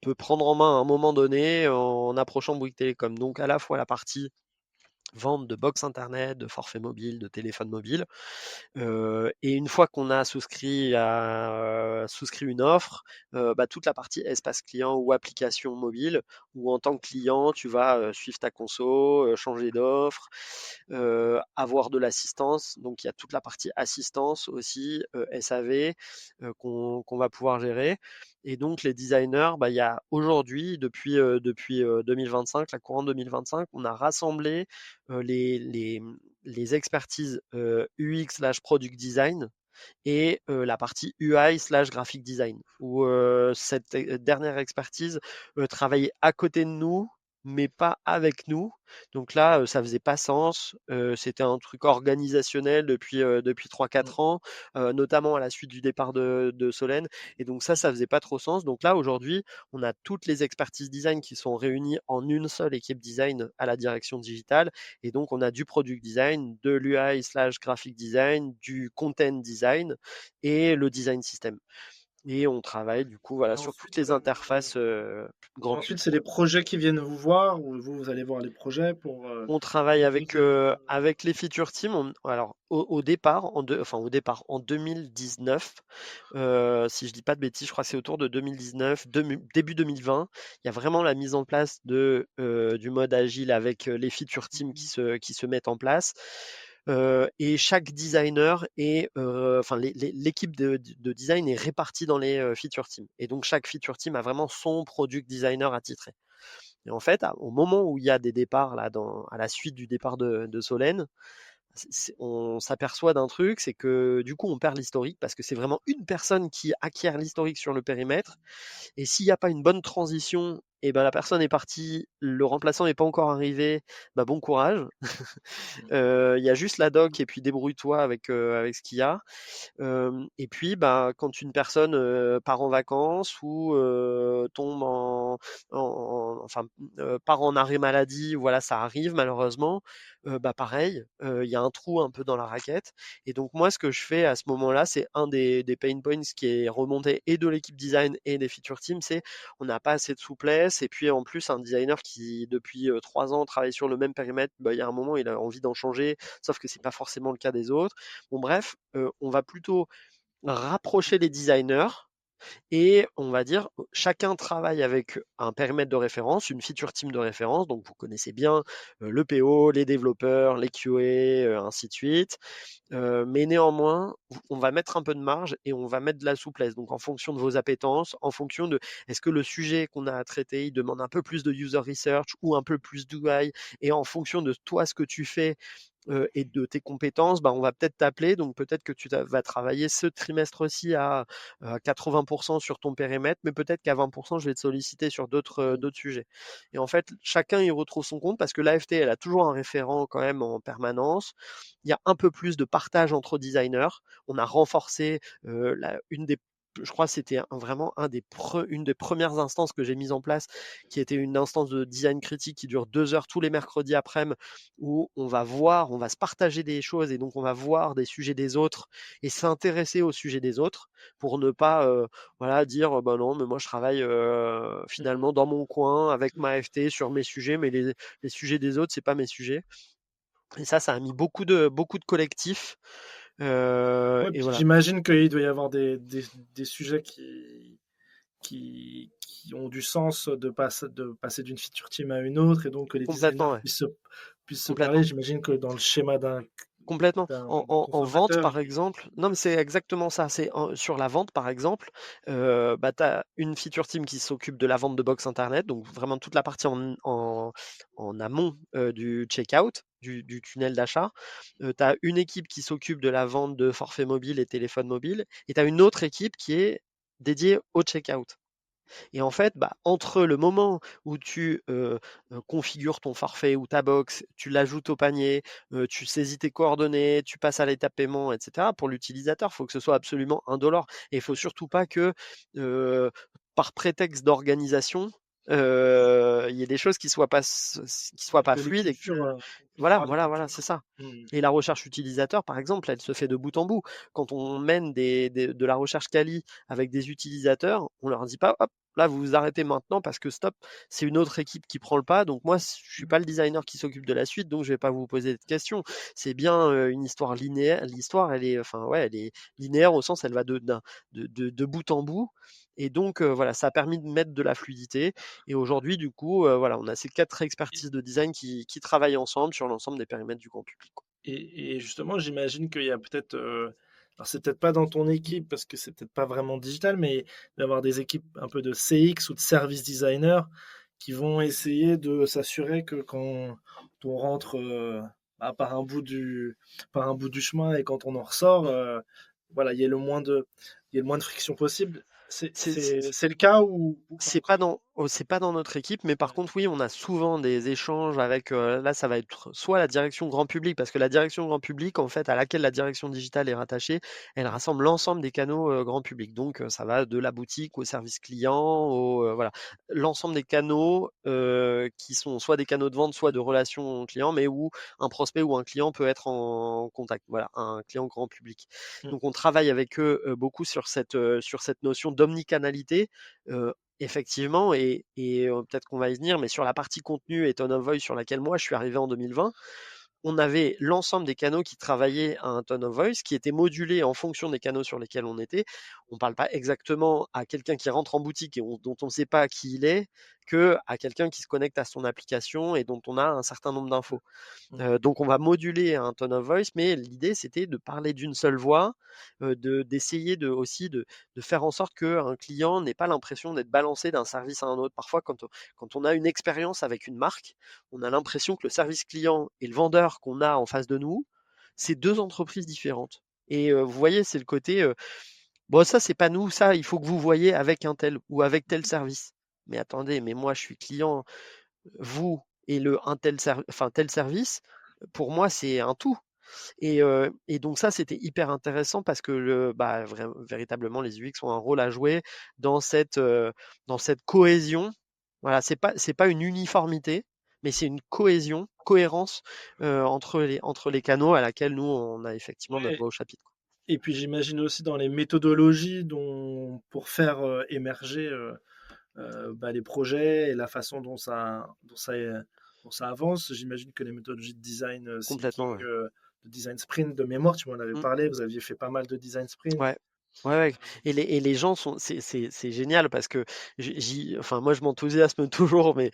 peut prendre en main à un moment donné en approchant Bouygues Télécom. Donc, à la fois la partie vente de box internet, de forfait mobile, de téléphone mobile. Et une fois qu'on a souscrit une offre, bah, toute la partie espace client ou application mobile, où en tant que client, tu vas suivre ta conso, changer d'offre, avoir de l'assistance. Donc il y a toute la partie assistance aussi, SAV, qu'on va pouvoir gérer. Et donc les designers, bah, il y a aujourd'hui, depuis 2025, la courante 2025, on a rassemblé les expertises UX/product design et la partie UI/graphic design, où cette dernière expertise travaillait à côté de nous, mais pas avec nous. Donc là, ça faisait pas sens. C'était un truc organisationnel depuis 3-4 ans, notamment à la suite du départ de Solène. Et donc ça faisait pas trop sens. Donc là, aujourd'hui, on a toutes les expertises design qui sont réunies en une seule équipe design à la direction digitale. Et donc, on a du product design, de l'UI/graphic design, du content design et le design system. Et on travaille du coup voilà, sur toutes
Ensuite,
les interfaces grand
ensuite,
public.
c'est les projets qui viennent vous voir ou vous allez voir les projets pour
On travaille
rédiger.
avec les feature teams. Alors, au départ, en 2019, si je dis pas de bêtises, je crois que c'est autour de 2019, début 2020, il y a vraiment la mise en place du mode agile avec les feature teams qui se mettent en place. Et chaque designer enfin, l'équipe de design est répartie dans les feature teams. Et donc, chaque feature team a vraiment son product designer attitré. Et en fait, au moment où il y a des départs, là, à la suite du départ de Solène, on s'aperçoit d'un truc, c'est que du coup, on perd l'historique parce que c'est vraiment une personne qui acquiert l'historique sur le périmètre. Et s'il n'y a pas une bonne transition, et ben la personne est partie, le remplaçant n'est pas encore arrivé, bah bon courage. Il y a juste la doc et puis débrouille-toi avec ce qu'il y a. Et puis, bah, quand une personne part en vacances ou tombe enfin, part en arrêt maladie, voilà, ça arrive malheureusement. Bah pareil, il y a un trou un peu dans la raquette. Et donc moi, ce que je fais à ce moment-là, c'est un des pain points qui est remonté et de l'équipe design et des feature teams, c'est on n'a pas assez de souplesse. Et puis en plus, un designer qui depuis 3 ans travaille sur le même périmètre, bah, il y a un moment, il a envie d'en changer, sauf que c'est pas forcément le cas des autres. Bon bref, on va plutôt rapprocher les designers et on va dire chacun travaille avec un périmètre de référence, une feature team de référence. Donc vous connaissez bien le PO, les développeurs, les QA, ainsi de suite. Mais néanmoins, on va mettre un peu de marge et on va mettre de la souplesse. Donc en fonction de vos appétences, en fonction de est-ce que le sujet qu'on a à traiter, il demande un peu plus de user research ou un peu plus d'UI, et en fonction de toi ce que tu fais et de tes compétences, bah, on va peut-être t'appeler. Donc peut-être que vas travailler ce trimestre-ci à 80% sur ton périmètre, mais peut-être qu'à 20%, je vais te solliciter sur d'autres sujets. Et en fait, chacun y retrouve son compte parce que l'AFT, elle a toujours un référent quand même en permanence. Il y a un peu plus de partage entre designers. On a renforcé je crois que c'était vraiment une des premières instances que j'ai mises en place, qui était une instance de design critique qui dure 2 heures tous les mercredis après-midi, où on va se partager des choses et donc on va voir des sujets des autres et s'intéresser aux sujets des autres pour ne pas voilà, dire bah non, mais moi je travaille finalement dans mon coin avec ma FT sur mes sujets, mais les sujets des autres, c'est pas mes sujets. Et ça a mis beaucoup de collectifs.
Ouais,
Et
puis
voilà.
j'imagine qu'il doit y avoir des sujets qui ont du sens de passer d'une feature team à une autre et donc que les designers
Complètement, ouais.
puissent se parler.
Complètement.
J'imagine que dans le schéma
Complètement.
d'un
En vente,
consommateur,
par exemple, non, mais c'est exactement ça. Sur la vente, par exemple, bah, tu as une feature team qui s'occupe de la vente de box internet, donc vraiment toute la partie en amont du checkout, du tunnel d'achat. Tu as une équipe qui s'occupe de la vente de forfaits mobiles et téléphones mobiles, et tu as une autre équipe qui est dédiée au checkout. Et en fait, bah, entre le moment où tu configures ton forfait ou ta box, tu l'ajoutes au panier, tu saisis tes coordonnées, tu passes à l'étape paiement, etc. Pour l'utilisateur, il faut que ce soit absolument indolore. Et il ne faut surtout pas que, par prétexte d'organisation, il y ait des choses qui soient pas
que
fluides et que
l'écriture
voilà, c'est ça.
Hmm.
Et la recherche utilisateur, par exemple, elle se fait de bout en bout. Quand on mène de la recherche quali avec des utilisateurs, on leur dit pas, hop, là, vous vous arrêtez maintenant parce que stop, c'est une autre équipe qui prend le pas. Donc moi, je suis pas le designer qui s'occupe de la suite, donc je vais pas vous poser de questions. C'est bien une histoire linéaire. L'histoire, enfin ouais, elle est linéaire au sens, elle va de bout en bout. Et donc voilà, ça a permis de mettre de la fluidité. Et aujourd'hui, du coup, voilà, on a ces 4 expertises de design qui travaillent ensemble sur l'ensemble des périmètres du grand public, quoi.
Et justement, j'imagine qu'il y a peut-être, alors c'est peut-être pas dans ton équipe parce que c'est peut-être pas vraiment digital, mais d'avoir des équipes un peu de CX ou de service designer qui vont essayer de s'assurer que quand on rentre bah, par un bout du chemin et quand on en ressort, voilà, il y ait le moins de friction possible.
C'est
C'est le cas ou pas
c'est pas dans Oh, c'est pas dans notre équipe, mais par contre, oui, on a souvent des échanges avec, là, ça va être soit la direction grand public, parce que la direction grand public, en fait, à laquelle la direction digitale est rattachée, elle rassemble l'ensemble des canaux grand public. Donc, ça va de la boutique au service client, voilà, l'ensemble des canaux qui sont soit des canaux de vente, soit de relations clients, mais où un prospect ou un client peut être en contact. Voilà, un client grand public.
Mm.
Donc, on travaille avec eux beaucoup sur cette notion d'omnicanalité. Effectivement, et peut-être qu'on va y venir, mais sur la partie contenu et tone of voice sur laquelle moi je suis arrivé en 2020, on avait l'ensemble des canaux qui travaillaient à un tone of voice, qui étaient modulés en fonction des canaux sur lesquels on était. On ne parle pas exactement à quelqu'un qui rentre en boutique et dont on ne sait pas qui il est, que à quelqu'un qui se connecte à son application et dont on a un certain nombre d'infos. Donc on va moduler un tone of voice, mais l'idée c'était de parler d'une seule voix, d'essayer aussi de faire en sorte qu'un client n'ait pas l'impression d'être balancé d'un service à un autre. Parfois, quand on a une expérience avec une marque, on a l'impression que le service client et le vendeur qu'on a en face de nous, c'est deux entreprises différentes. Et vous voyez, c'est le côté, bon, ça c'est pas nous, ça il faut que vous voyez avec un tel ou avec tel service. Mais attendez, mais moi je suis client, vous et un tel service, pour moi, c'est un tout. Et donc ça, c'était hyper intéressant parce que véritablement, les UX ont un rôle à jouer dans dans cette cohésion. Voilà, c'est pas une uniformité, mais c'est une cohérence entre les canaux à laquelle nous, on a effectivement notre
Ouais.
voix au chapitre.
Et puis j'imagine aussi dans les méthodologies pour faire émerger les projets et la façon dont ça avance. J'imagine que les méthodologies de design
Complètement,
thinking,
ouais.
de design sprint de mémoire, tu m'en avais
Mm.
parlé, vous aviez fait pas mal de design sprint.
Ouais. Ouais, ouais. Et les gens sont, c'est génial parce que enfin, moi, je m'enthousiasme toujours, mais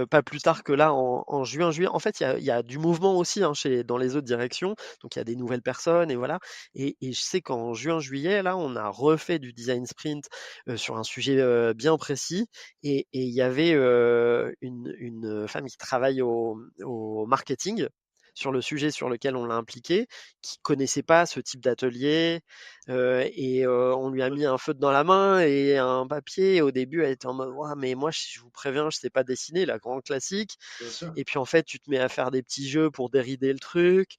pas plus tard que là, en juin, juillet. En fait, il y a du mouvement aussi hein, dans les autres directions. Donc, il y a des nouvelles personnes et voilà. Et je sais qu'en juin, juillet, là, on a refait du design sprint sur un sujet bien précis. Et il y avait une femme qui travaille au marketing sur le sujet sur lequel on l'a impliqué, qui connaissait pas ce type d'atelier, on lui a mis un feutre dans la main et un papier. Et au début, elle était en mode «Ouah, mais moi, je vous préviens, je sais pas dessiner», la grande classique.
Bien sûr.
Et puis en fait, tu te mets à faire des petits jeux pour dérider le truc.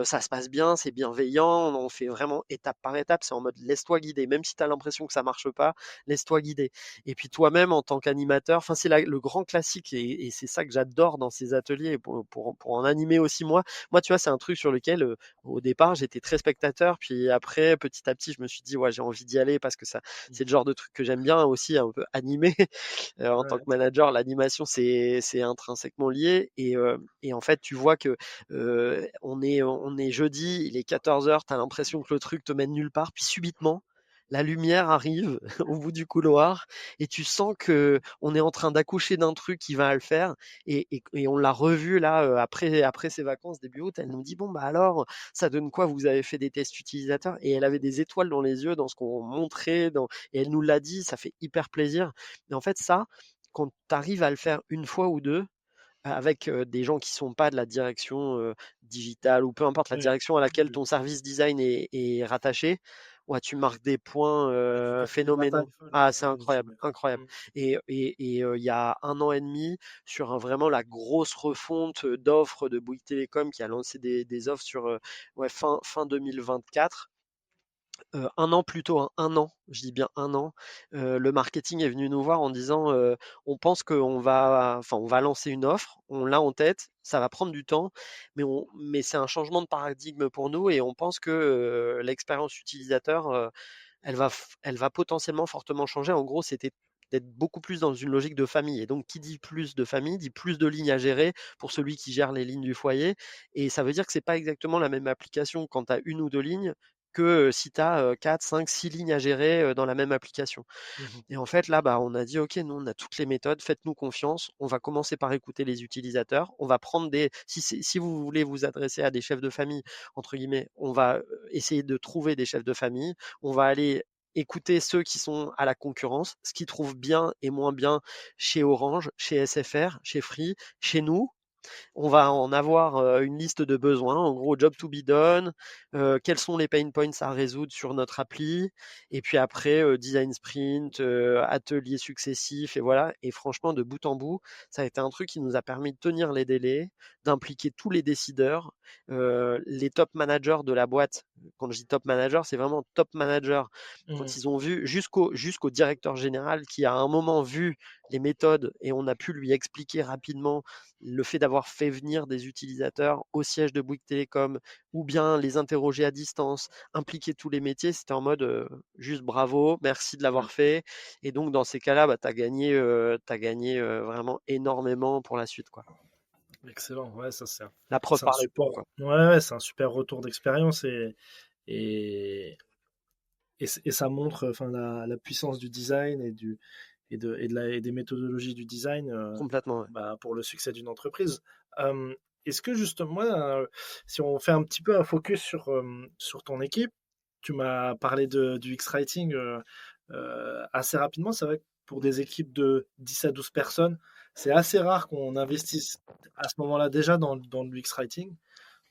Ça se passe bien, c'est bienveillant. On fait vraiment étape par étape. C'est en mode laisse-toi guider. Même si tu as l'impression que ça marche pas, laisse-toi guider. Et puis toi-même, en tant qu'animateur, enfin, c'est le grand classique. Et c'est ça que j'adore dans ces ateliers pour en animer aussi moi. Moi, tu vois, c'est un truc sur lequel, au départ, j'étais très spectateur. Puis après, petit à petit, je me suis dit, ouais, j'ai envie d'y aller parce que c'est le genre de truc que j'aime bien aussi, un peu animer. En tant
Ouais.
que manager, l'animation, c'est intrinsèquement lié. Et en fait, tu vois que on est jeudi, il est 14h, tu as l'impression que le truc te mène nulle part. Puis subitement, la lumière arrive au bout du couloir et tu sens que on est en train d'accoucher d'un truc qui va le faire. Et on l'a revu là après ses vacances début août. Elle nous dit bon bah alors ça donne quoi? Vous avez fait des tests utilisateurs? Et elle avait des étoiles dans les yeux dans ce qu'on montrait. Et elle nous l'a dit, ça fait hyper plaisir. Et en fait ça, quand tu arrives à le faire une fois ou deux, avec des gens qui sont pas de la direction digitale ou peu importe la
Ouais.
direction à laquelle ton service design est rattaché, ouais, tu marques des points
Ah, tu perds une bataille
phénoménaux.
folle.
Ah, c'est
Ouais,
incroyable,
j'imagine.
incroyable. Il y a un an et demi, sur vraiment la grosse refonte d'offres de Bouygues Télécom qui a lancé des offres sur ouais, fin 2024. Un an plus tôt, hein, un an, je dis bien un an, le marketing est venu nous voir en disant on pense on va lancer une offre, on l'a en tête, ça va prendre du temps, mais c'est un changement de paradigme pour nous et on pense que l'expérience utilisateur, elle va potentiellement fortement changer. En gros, c'était d'être beaucoup plus dans une logique de famille. Et donc, qui dit plus de famille, dit plus de lignes à gérer pour celui qui gère les lignes du foyer. Et ça veut dire que c'est pas exactement la même application quand tu as une ou deux lignes que si tu as 4, 5, 6 lignes à gérer dans la même application.
Mhm.
Et en fait, là, bah, on a dit, OK, nous, on a toutes les méthodes, faites-nous confiance. On va commencer par écouter les utilisateurs. On va prendre si vous voulez vous adresser à des chefs de famille, entre guillemets, on va essayer de trouver des chefs de famille. On va aller écouter ceux qui sont à la concurrence, ce qu'ils trouvent bien et moins bien chez Orange, chez SFR, chez Free, chez nous. On va en avoir une liste de besoins, en gros, job to be done, quels sont les pain points à résoudre sur notre appli, et puis après, design sprint, ateliers successifs, et voilà. Et franchement, de bout en bout, ça a été un truc qui nous a permis de tenir les délais, d'impliquer tous les décideurs, les top managers de la boîte. Quand je dis top manager, c'est vraiment top manager. Quand ils ont vu jusqu'au directeur général qui a à un moment vu les méthodes et on a pu lui expliquer rapidement le fait d'avoir fait venir des utilisateurs au siège de Bouygues Télécom ou bien les interroger à distance, impliquer tous les métiers, c'était en mode juste bravo, merci de l'avoir fait. Et donc dans ces cas-là, bah, tu as gagné vraiment énormément pour la suite, quoi.
Excellent, ouais, ça
La preuve
c'est un
par les
super,
points, quoi.
ouais, c'est un super retour d'expérience et, et ça montre enfin, la puissance du design et des méthodologies du design
Complètement, ouais.
bah, pour le succès d'une entreprise. Est-ce que justement, si on fait un petit peu un focus sur ton équipe, tu m'as parlé du X-Writing assez rapidement. C'est vrai que pour des équipes de 10 à 12 personnes, c'est assez rare qu'on investisse à ce moment-là déjà dans le X-Writing,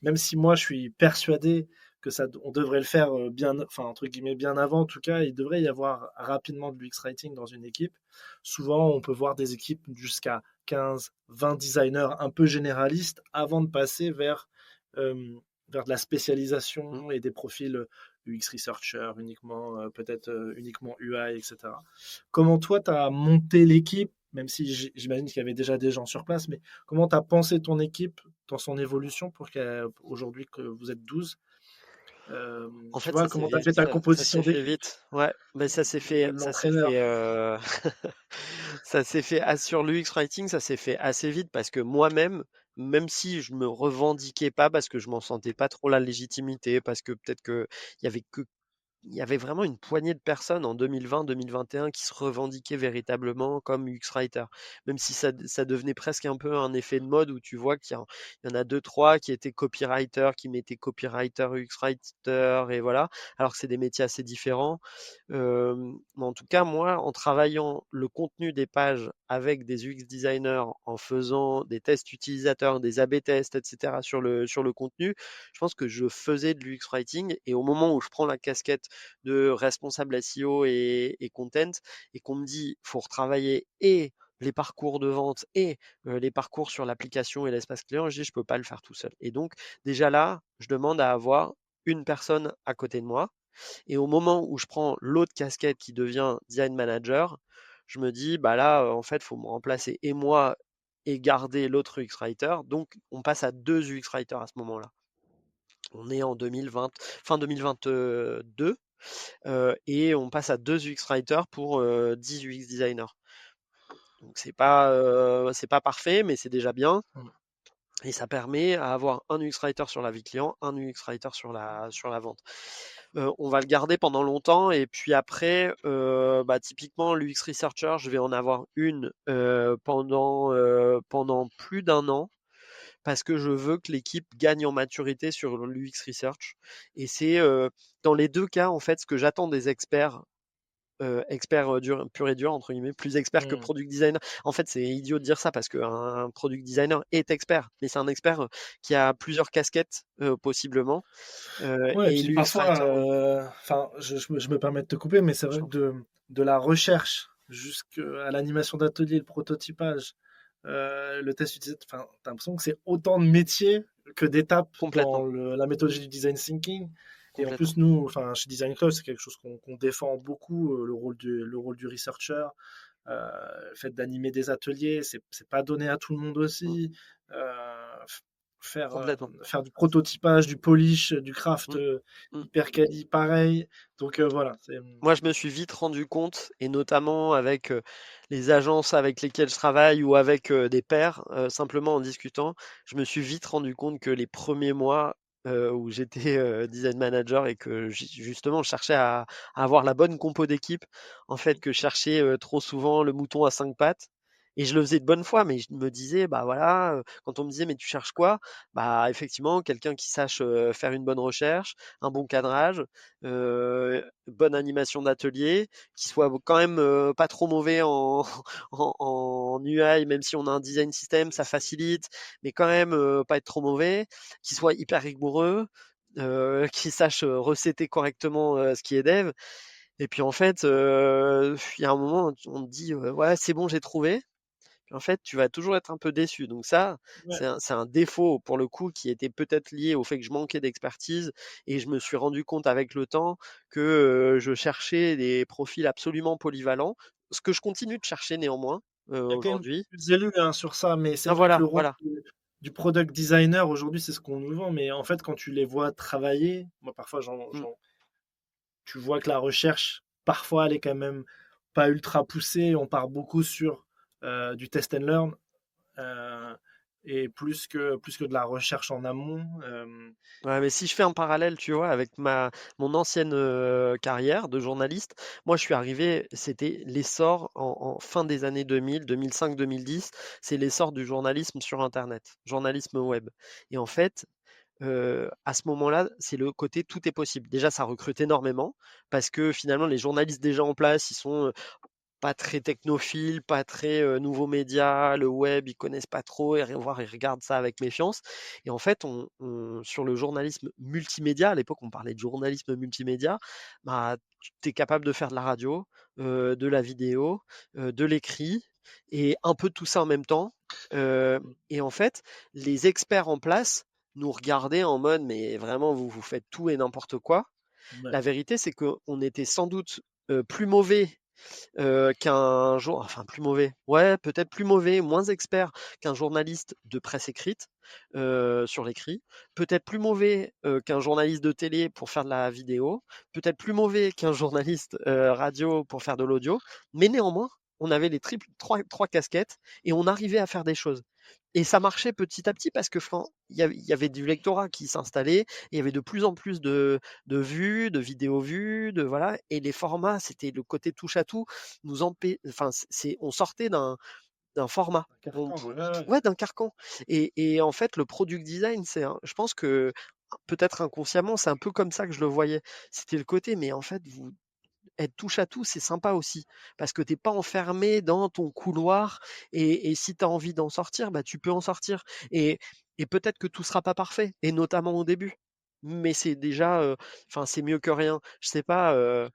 même si moi je suis persuadé que on devrait le faire bien, enfin entre guillemets bien avant. En tout cas, il devrait y avoir rapidement de l'UX writing dans une équipe. Souvent, on peut voir des équipes jusqu'à 15, 20 designers un peu généralistes avant de passer vers de la spécialisation et des profils UX researcher uniquement, peut-être uniquement UI, etc. Comment toi, tu as monté l'équipe, même si j'imagine qu'il y avait déjà des gens sur place, mais comment tu as pensé ton équipe dans son évolution pour qu'aujourd'hui que vous êtes 12,
En
tu
fait,
vois, comment tu as fait ta
ça s'est
composition
fait
d'équipe,
vite. Ouais, mais
l'entraîneur.
ça s'est fait sur l'UX Writing, ça s'est fait assez vite parce que moi-même, même si je me revendiquais pas parce que je m'en sentais pas trop la légitimité, parce que peut-être il y avait que il y avait vraiment une poignée de personnes en 2020-2021 qui se revendiquaient véritablement comme UX-writer. Même si ça devenait presque un peu un effet de mode où tu vois qu'il y en a deux, trois qui étaient copywriters, qui mettaient copywriter, UX-writer, et voilà, alors que c'est des métiers assez différents. Mais en tout cas, moi, en travaillant le contenu des pages avec des UX designers, en faisant des tests utilisateurs, des A/B tests, etc. sur le contenu, je pense que je faisais de l'UX writing. Et au moment où je prends la casquette de responsable SEO et content, et qu'on me dit faut retravailler et les parcours de vente et les parcours sur l'application et l'espace client, je dis je peux pas le faire tout seul. Et donc déjà là, je demande à avoir une personne à côté de moi. Et au moment où je prends l'autre casquette qui devient design manager, je me dis bah là en fait il faut me remplacer et moi et garder l'autre UX writer. Donc on passe à deux UX writers à ce moment-là. On est en 2020, fin 2022, et on passe à 2 UX writers pour 10 UX designers. Donc c'est pas parfait, mais c'est déjà bien. Et ça permet à avoir un UX writer sur la vie client, un UX writer sur la vente. On va le garder pendant longtemps et puis après, bah, typiquement l'UX researcher, je vais en avoir une pendant plus d'un an parce que je veux que l'équipe gagne en maturité sur l'UX research. Et c'est dans les deux cas, en fait, ce que j'attends des experts. Experts pur et dur, entre guillemets, plus experts que
Mm.
product designer. En fait, c'est idiot de dire ça parce qu'un product designer est expert, mais c'est un expert qui a plusieurs casquettes possiblement.
Ouais, et
Et
puis
l'UX
parfois,
writer,
enfin, je me permets de te couper, mais c'est vrai que de la recherche jusqu'à l'animation d'atelier, le prototypage, le test utilisateur, enfin, t'as l'impression que c'est autant de métiers que d'étapes dans
complètement,
la méthodologie du design thinking. Et en
complètement.
plus, nous, enfin, chez Design Club, c'est quelque chose qu'on défend beaucoup, le rôle du researcher, le fait d'animer des ateliers, c'est pas donné à tout le monde
Mm,
aussi. Faire,
complètement.
faire du prototypage, du polish, du craft
Mm, mm.
hyper quali, pareil. Donc voilà.
Moi, je me suis vite rendu compte, et notamment avec les agences avec lesquelles je travaille ou avec des pairs, simplement en discutant, je me suis vite rendu compte que les premiers mois où j'étais design manager et que justement je cherchais à avoir la bonne compo d'équipe, en fait, que je cherchais trop souvent le mouton à cinq pattes Et je le faisais de bonne foi, mais je me disais, bah voilà, quand on me disait, mais tu cherches quoi? Bah effectivement, quelqu'un qui sache faire une bonne recherche, un bon cadrage, bonne animation d'atelier, qui soit quand même pas trop mauvais en UI, même si on a un design system, ça facilite, mais quand même pas être trop mauvais, qui soit hyper rigoureux, qui sache recéter correctement ce qui est dev. Et puis en fait, il y a un moment, on te dit ouais, c'est bon, j'ai trouvé. Puis en fait, tu vas toujours être un peu déçu. Donc ça,
Ouais.
c'est un défaut pour le coup qui était peut-être lié au fait que je manquais d'expertise et je me suis rendu compte avec le temps que je cherchais des profils absolument polyvalents, ce que je continue de chercher néanmoins
Il y a quand même
aujourd'hui.
plus élus sur ça, mais c'est
Ah
vrai que
voilà,
le rôle
voilà.
du product designer aujourd'hui, c'est ce qu'on nous vend. Mais en fait, quand tu les vois travailler, moi parfois,
Mm.
tu vois que la recherche, parfois, elle est quand même pas ultra poussée. On part beaucoup sur du test and learn euh, et plus que de la recherche en amont.
Ouais, mais si je fais un parallèle, tu vois, avec mon ancienne carrière de journaliste, moi je suis arrivé, c'était l'essor en fin des années 2000, 2005, 2010, c'est l'essor du journalisme sur Internet, journalisme web. Et en fait, à ce moment-là, c'est le côté tout est possible. Déjà, ça recrute énormément parce que finalement, les journalistes déjà en place, ils sont pas très technophiles, pas très nouveaux médias, le web, ils connaissent pas trop, et voire ils regardent ça avec méfiance. Et en fait, sur le journalisme multimédia, à l'époque on parlait de journalisme multimédia, bah, tu es capable de faire de la radio, de la vidéo, de l'écrit, et un peu de tout ça en même temps. Euh, et en fait, les experts en place nous regardaient en mode, mais vraiment, vous faites tout et n'importe quoi.
Ouais.
La vérité, c'est qu'on était sans doute plus mauvais qu'un jour, enfin plus mauvais, ouais, peut-être plus mauvais, moins expert qu'un journaliste de presse écrite sur l'écrit, peut-être plus mauvais qu'un journaliste de télé pour faire de la vidéo, peut-être plus mauvais qu'un journaliste radio pour faire de l'audio, mais néanmoins, on avait les trois casquettes et on arrivait à faire des choses. Et ça marchait petit à petit parce que il y avait du lectorat qui s'installait, il y avait de plus en plus de vues, de vidéos vues, de voilà, et les formats, c'était le côté touche à tout, enfin, on sortait d'un format,
Carcan, ouais, ouais.
ouais, d'un carcan. Et en fait, le product design, je pense que peut-être inconsciemment, c'est un peu comme ça que je le voyais. C'était le côté, mais en fait, être touche à tout, c'est sympa aussi, parce que t'es pas enfermé dans ton couloir, et si tu as envie d'en sortir, bah, tu peux en sortir. Et peut-être que tout sera pas parfait, et notamment au début. Mais c'est déjà, enfin, c'est mieux que rien. Je sais pas, euh,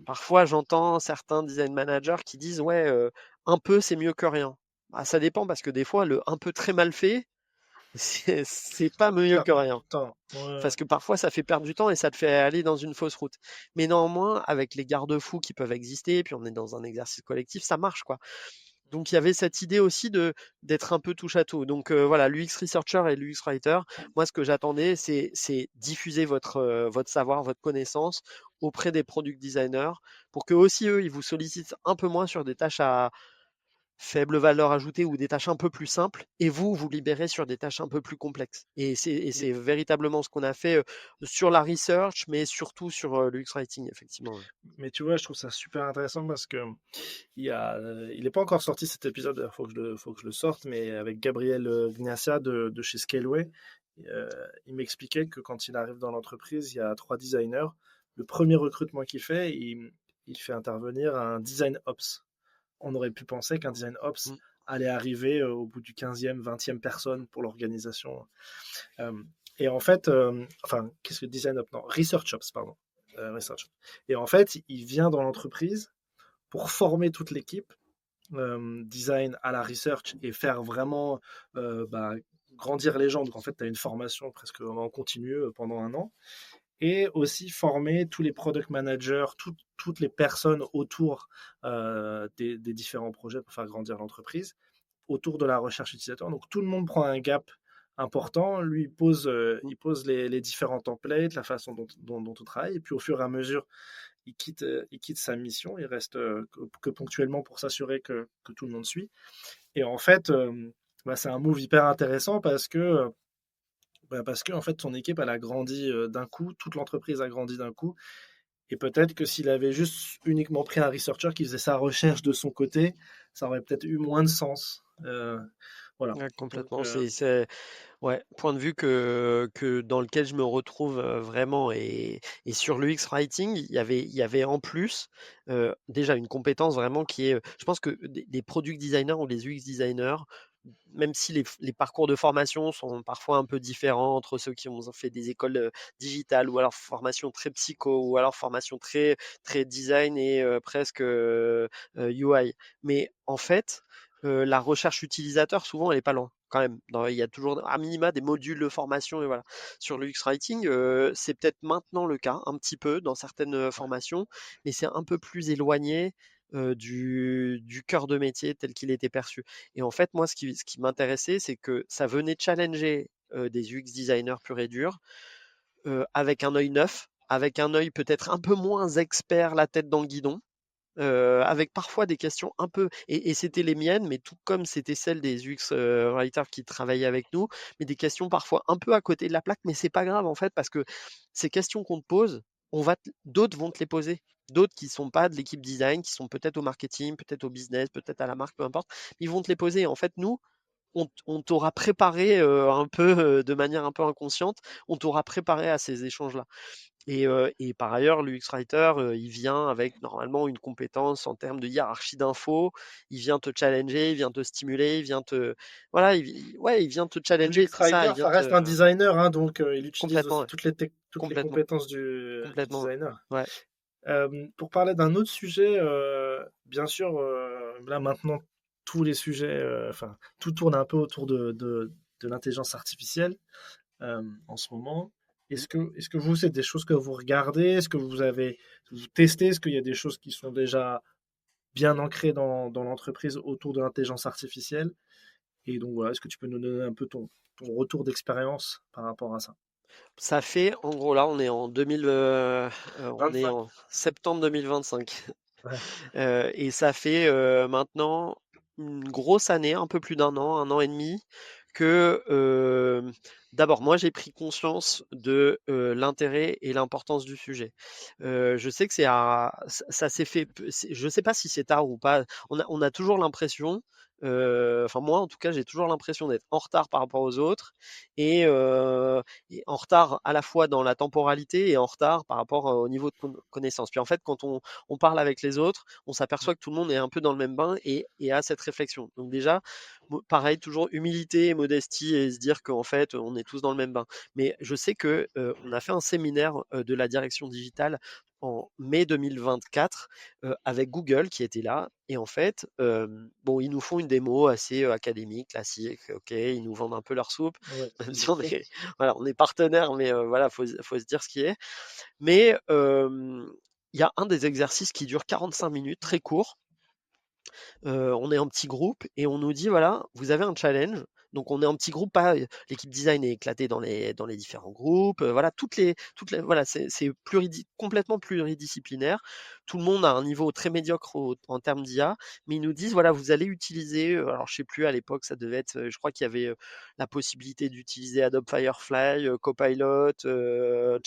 parfois j'entends certains design managers qui disent, ouais, un peu c'est mieux que rien. Bah, ça dépend, parce que des fois, le un peu très mal fait, c'est pas mieux
Perte
que
de
rien.
temps. Ouais.
Parce que parfois, ça fait perdre du temps et ça te fait aller dans une fausse route. Mais néanmoins, avec les garde-fous qui peuvent exister, puis on est dans un exercice collectif, ça marche, quoi. Donc il y avait cette idée aussi d'être un peu touche à tout. Donc voilà, l'UX researcher et l'UX writer, moi ce que j'attendais, c'est diffuser votre savoir, votre connaissance auprès des product designers pour que aussi eux, ils vous sollicitent un peu moins sur des tâches à faible valeur ajoutée ou des tâches un peu plus simples, et vous libérez sur des tâches un peu plus complexes. Et c'est véritablement ce qu'on a fait sur la research, mais surtout sur l'UX writing, effectivement. Ouais.
Mais tu vois, je trouve ça super intéressant parce que il n'est pas encore sorti cet épisode, il faut que je le sorte, mais avec Gabriel Gnassia de chez Scaleway, il m'expliquait que quand il arrive dans l'entreprise, il y a 3 designers. Le premier recrutement qu'il fait, il fait intervenir un design ops. On aurait pu penser qu'un design ops
Mm.
allait arriver au bout du 15e, 20e personne pour l'organisation. Euh, et en fait, enfin, qu'est-ce que design ops? Non, research ops, pardon. Research. Et en fait, il vient dans l'entreprise pour former toute l'équipe design à la research et faire vraiment grandir les gens. Donc en fait, tu as une formation presque en continu pendant un an. Et aussi former tous les product managers, toutes les personnes autour des différents projets pour faire grandir l'entreprise, autour de la recherche utilisateur. Donc tout le monde prend un gap important, lui
Mm.
il pose les différents templates, la façon dont on travaille, et puis au fur et à mesure, il quitte sa mission, il reste que ponctuellement pour s'assurer que tout le monde suit. Et en fait, c'est un move hyper intéressant parce que en fait, son équipe, elle a grandi d'un coup, toute l'entreprise a grandi d'un coup, Et peut-être que s'il avait juste uniquement pris un researcher qui faisait sa recherche de son côté, ça aurait peut-être eu moins de sens. Voilà.
Ouais,
Donc,
complètement. Ouais, point de vue que dans lequel je me retrouve vraiment. Et sur l'UX Writing, il y avait en plus déjà une compétence vraiment qui est, je pense que des product designers ou les UX designers, même si les parcours de formation sont parfois un peu différents entre ceux qui ont fait des écoles digitales ou alors formation très psycho ou alors formation très, très design et presque UI. Mais en fait, la recherche utilisateur, souvent, elle n'est pas loin quand même. Il y a toujours à minima des modules de formation et voilà. Sur le UX Writing, c'est peut-être maintenant le cas, un petit peu dans certaines formations, mais c'est un peu plus éloigné du cœur de métier tel qu'il était perçu. Et en fait, moi, ce qui m'intéressait, c'est que ça venait challenger des UX designers purs et durs avec un œil neuf, avec un œil peut-être un peu moins expert, la tête dans le guidon, avec parfois des questions un peu, et c'était les miennes, mais tout comme c'était celles des UX writers qui travaillaient avec nous, mais des questions parfois un peu à côté de la plaque, mais c'est pas grave en fait, parce que ces questions qu'on te pose, d'autres vont te les poser. D'autres qui sont pas de l'équipe design, qui sont peut-être au marketing, peut-être au business, peut-être à la marque, peu importe, ils vont te les poser. En fait, nous, on t'aura préparé un peu de manière un peu inconsciente, on t'aura préparé à ces échanges-là. Et par ailleurs, l'UX Writer, il vient avec normalement une compétence en termes de hiérarchie d'infos. Il vient te challenger, il vient te stimuler, il vient te, voilà, ouais, il vient te challenger.
l'UX
C'est ça,
Writer,
il vient
ça reste un
te
designer, hein, donc il utilise
complètement,
aussi
ouais,
toutes les
complètement,
compétences du
complètement,
designer.
ouais.
Pour parler d'un autre sujet, bien sûr, là maintenant, tous les sujets, enfin, tout tourne un peu autour de l'intelligence artificielle en ce moment. Est-ce que vous, c'est des choses que vous regardez? Est-ce que vous testez? Est-ce qu'il y a des choses qui sont déjà bien ancrées dans l'entreprise autour de l'intelligence artificielle? Et donc voilà, est-ce que tu peux nous donner un peu ton retour d'expérience par rapport à ça?
Ça fait, en gros, là, on est
25.
en septembre 2025.
Ouais.
Et ça fait maintenant une grosse année, un peu plus d'un an et demi, que d'abord, moi, j'ai pris conscience de l'intérêt et l'importance du sujet. Je sais que ça s'est fait, je sais pas si c'est tard ou pas. On a toujours l'impression, enfin moi en tout cas, j'ai toujours l'impression d'être en retard par rapport aux autres et en retard à la fois dans la temporalité et en retard par rapport au niveau de connaissance. Puis en fait, quand on parle avec les autres, on s'aperçoit que tout le monde est un peu dans le même bain et a cette réflexion. Donc déjà, pareil, toujours humilité et modestie et se dire qu'en fait, on est tous dans le même bain. Mais je sais que on a fait un séminaire de la direction digitale en mai 2024 avec Google qui était là. Et en fait, bon, ils nous font une démo assez académique, classique, ok, ils nous vendent un peu leur soupe,
Ouais,
même
il
si
le faut.
voilà, on est partenaire, mais voilà, faut se dire ce qui est. Mais il y a un des exercices qui dure 45 minutes, très court. On est en petit groupe et on nous dit voilà, vous avez un challenge. Donc on est en petit groupe, pas l'équipe design est éclatée dans les différents groupes. Voilà, voilà, c'est complètement pluridisciplinaire. Tout le monde a un niveau très médiocre en termes d'IA, mais ils nous disent voilà, vous allez utiliser. Alors je sais plus à l'époque, ça devait être, je crois qu'il y avait la possibilité d'utiliser Adobe Firefly, Copilot,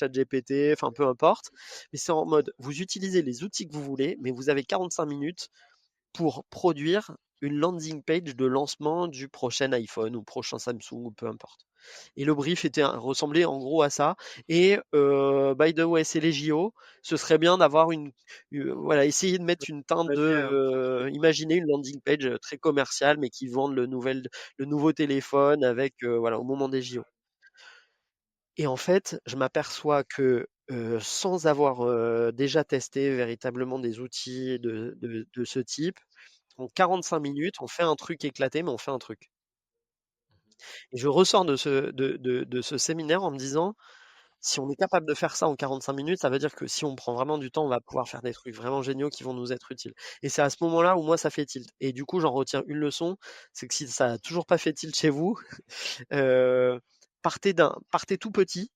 ChatGPT, enfin peu importe. Mais c'est en mode vous utilisez les outils que vous voulez, mais vous avez 45 minutes pour produire une landing page de lancement du prochain iPhone ou prochain Samsung ou peu importe. Et le brief ressemblait en gros à ça. Et by the way, c'est les JO. Ce serait bien d'avoir voilà, essayer de mettre une teinte de,
Manière.
imaginer une landing page très commerciale, mais qui vende le nouveau téléphone avec, voilà, au moment des JO. Et en fait, je m'aperçois que sans avoir déjà testé véritablement des outils de ce type, en 45 minutes, on fait un truc éclaté, mais on fait un truc. Et je ressors de ce séminaire en me disant, si on est capable de faire ça en 45 minutes, ça veut dire que si on prend vraiment du temps, on va pouvoir faire des trucs vraiment géniaux qui vont nous être utiles. Et c'est à ce moment-là où moi, ça fait tilt. Et du coup, j'en retiens une leçon, c'est que si ça n'a toujours pas fait tilt chez vous, euh, partez tout petit,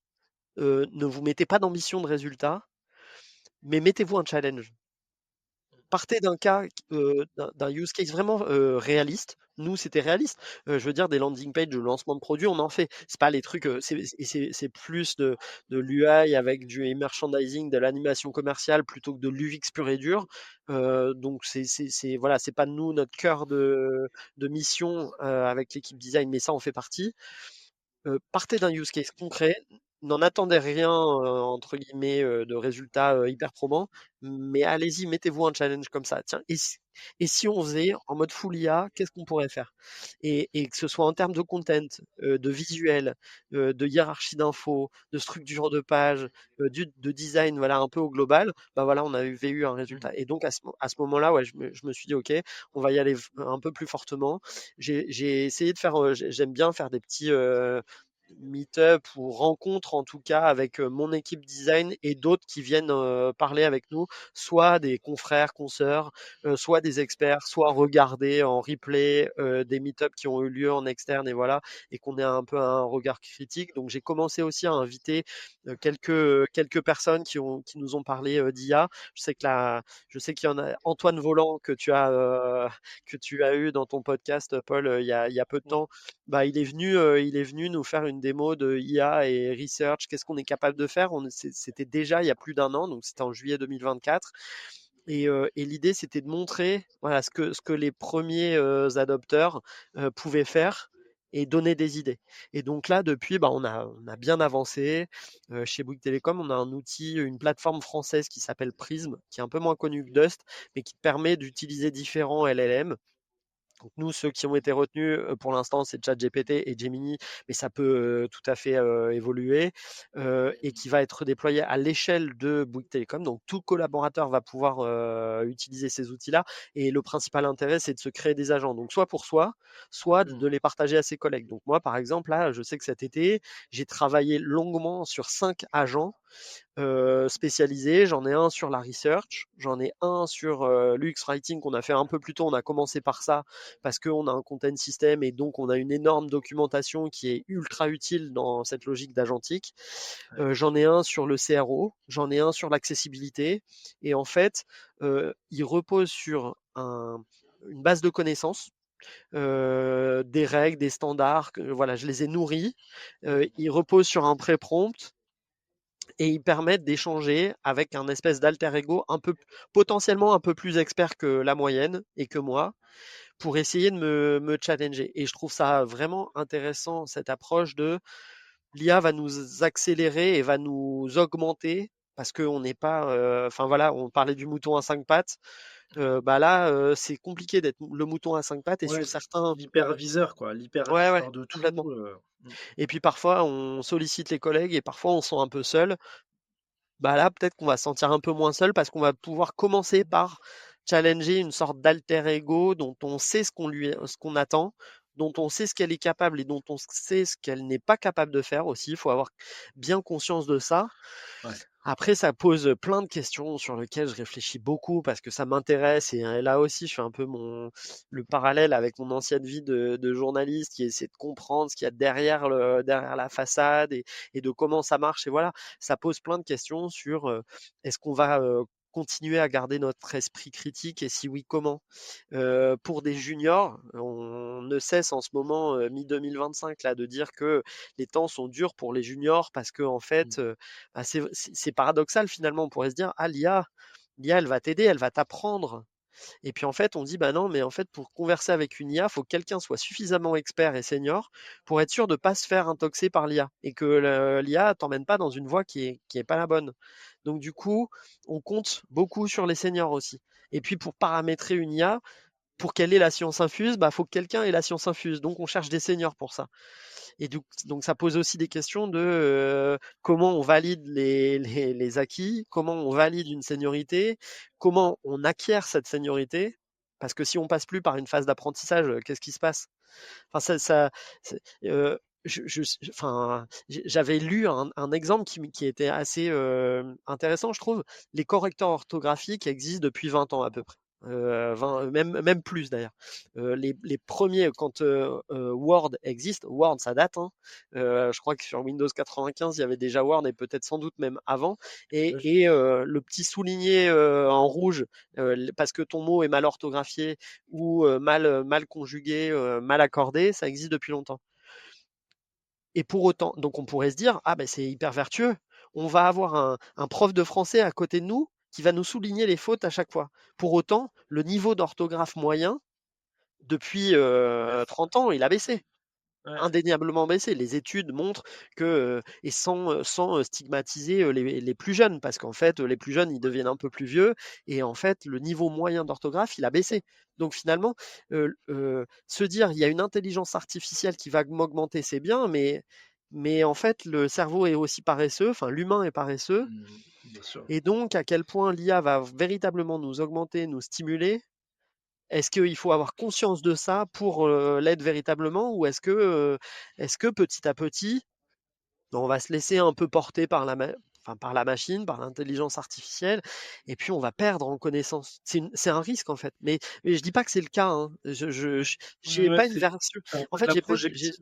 ne vous mettez pas d'ambition de résultat, mais mettez-vous un challenge. partez d'un cas, d'un use case vraiment réaliste. Nous, c'était réaliste. Je veux dire, des landing pages de lancement de produits, on en fait. C'est pas les trucs, c'est plus de l'UI avec du merchandising, de l'animation commerciale plutôt que de l'UX pur et dur. Donc voilà, c'est pas nous notre cœur de mission avec l'équipe design, mais ça en fait partie. Partez d'un use case concret, n'en attendez rien entre guillemets de résultats hyper probants, mais allez-y, mettez-vous un challenge comme ça. Tiens, et si on faisait en mode full IA, qu'est-ce qu'on pourrait faire? Et que ce soit en termes de content, de visuel, de hiérarchie d'infos, de structure de page, de design, voilà, un peu au global, bah voilà, on avait eu un résultat. Et donc à ce moment-là, ouais, je me suis dit, ok, on va y aller un peu plus fortement. J'ai essayé de faire, j'aime bien faire des petits meet-up ou rencontres en tout cas avec mon équipe design et d'autres qui viennent parler avec nous, soit des confrères, consoeurs, soit des experts, soit regarder en replay des meet-up qui ont eu lieu en externe et voilà, et qu'on ait un peu un regard critique. Donc j'ai commencé aussi à inviter quelques personnes qui nous ont parlé d'IA. Je sais qu'il y en a Antoine Volant que tu as eu dans ton podcast, Paul, il y a peu de temps. Bah, il est venu nous faire une démo de IA et research. Qu'est-ce qu'on est capable de faire? C'était déjà il y a plus d'un an, donc c'était en juillet 2024. Et l'idée, c'était de montrer voilà, ce que les premiers adopteurs pouvaient faire et donner des idées. Et donc là, depuis, bah, on a bien avancé. Chez Bouygues Télécom, on a un outil, une plateforme française qui s'appelle Prism, qui est un peu moins connue que Dust, mais qui te permet d'utiliser différents LLM. Donc nous, ceux qui ont été retenus pour l'instant, c'est ChatGPT et Gemini, mais ça peut tout à fait évoluer et qui va être déployé à l'échelle de Bouygues Télécom. Donc tout collaborateur va pouvoir utiliser ces outils-là. Et le principal intérêt, c'est de se créer des agents. Donc soit pour soi, soit de les partager à ses collègues. Donc moi, par exemple, là, je sais que cet été, j'ai travaillé longuement sur 5 agents spécialisés. J'en ai un sur la research, j'en ai un sur l'UX writing qu'on a fait un peu plus tôt. On a commencé par ça parce qu'on a un content system et donc on a une énorme documentation qui est ultra utile dans cette logique d'agentique. J'en ai un sur le CRO, j'en ai un sur l'accessibilité. Et en fait, il repose sur une base de connaissances. Des règles, des standards, voilà, je les ai nourris. Ils reposent sur un pré-prompt et ils permettent d'échanger avec un espèce d'alter ego potentiellement un peu plus expert que la moyenne et que moi pour essayer de me challenger. Et je trouve ça vraiment intéressant, cette approche de l'IA va nous accélérer et va nous augmenter parce qu'on n'est pas, enfin voilà, on parlait du mouton à 5 pattes. Bah là, c'est compliqué d'être le mouton à 5 pattes et
Ouais,
sur certains.
l'hyperviseur, quoi,
Ouais, ouais,
l'hyperviseur de
complètement.
tout.
Et puis parfois, on sollicite les collègues et parfois, on se sent un peu seul. Bah là, peut-être qu'on va se sentir un peu moins seul parce qu'on va pouvoir commencer par challenger une sorte d'alter ego dont on sait ce qu'on attend, dont on sait ce qu'elle est capable et dont on sait ce qu'elle n'est pas capable de faire aussi. Il faut avoir bien conscience de ça.
Ouais.
Après, ça pose plein de questions sur lesquelles je réfléchis beaucoup parce que ça m'intéresse et là aussi, je fais un peu le parallèle avec mon ancienne vie de journaliste qui essaie de comprendre ce qu'il y a derrière la façade et de comment ça marche. Et voilà, ça pose plein de questions sur est-ce qu'on va continuer à garder notre esprit critique et si oui, comment? Pour des juniors, on ne cesse en ce moment, mi-2025, là, de dire que les temps sont durs pour les juniors parce que en fait, bah, c'est paradoxal finalement. On pourrait se dire, ah, l'IA, elle va t'aider, elle va t'apprendre. Et puis en fait, on dit, bah non, mais en fait, pour converser avec une IA, il faut que quelqu'un soit suffisamment expert et senior pour être sûr de ne pas se faire intoxer par l'IA et que l'IA t'emmène pas dans une voie qui est pas la bonne. Donc du coup, on compte beaucoup sur les seniors aussi. Et puis pour paramétrer une IA, pour qu'elle ait la science infuse, bah, faut que quelqu'un ait la science infuse. Donc on cherche des seniors pour ça. Et donc ça pose aussi des questions de comment on valide les acquis, comment on valide une seniorité, comment on acquiert cette seniorité. Parce que si on passe plus par une phase d'apprentissage, qu'est-ce qui se passe? Enfin, enfin, j'avais lu un exemple qui était assez intéressant, je trouve. Les correcteurs orthographiques existent depuis 20 ans à peu près. même plus d'ailleurs. Les premiers, quand Word existe, Word ça date, hein. Je crois que sur Windows 95 il y avait déjà Word et peut-être sans doute même avant. Et le petit souligné en rouge parce que ton mot est mal orthographié ou mal conjugué, mal accordé, ça existe depuis longtemps. Et pour autant, donc on pourrait se dire, ah ben c'est hyper vertueux, on va avoir un prof de français à côté de nous qui va nous souligner les fautes à chaque fois. Pour autant, le niveau d'orthographe moyen, depuis 30 ans, il a baissé.
Ouais.
Indéniablement baissé. Les études montrent que, et sans stigmatiser les plus jeunes, parce qu'en fait, les plus jeunes, ils deviennent un peu plus vieux, et en fait, le niveau moyen d'orthographe, il a baissé. Donc finalement, se dire, il y a une intelligence artificielle qui va m'augmenter, c'est bien, mais en fait, le cerveau est aussi paresseux, enfin, l'humain est paresseux,
Bien sûr.
et donc, à quel point l'IA va véritablement nous augmenter, nous stimuler, est-ce qu'il faut avoir conscience de ça pour l'aide véritablement, ou est-ce que petit à petit, on va se laisser un peu porter par par la machine, par l'intelligence artificielle, et puis on va perdre en connaissance. C'est un risque en fait. Mais je dis pas que c'est le cas, hein. J'ai
Ouais,
pas une
c'est
version.
un
En
peu de
fait,
la
j'ai pas,
projective.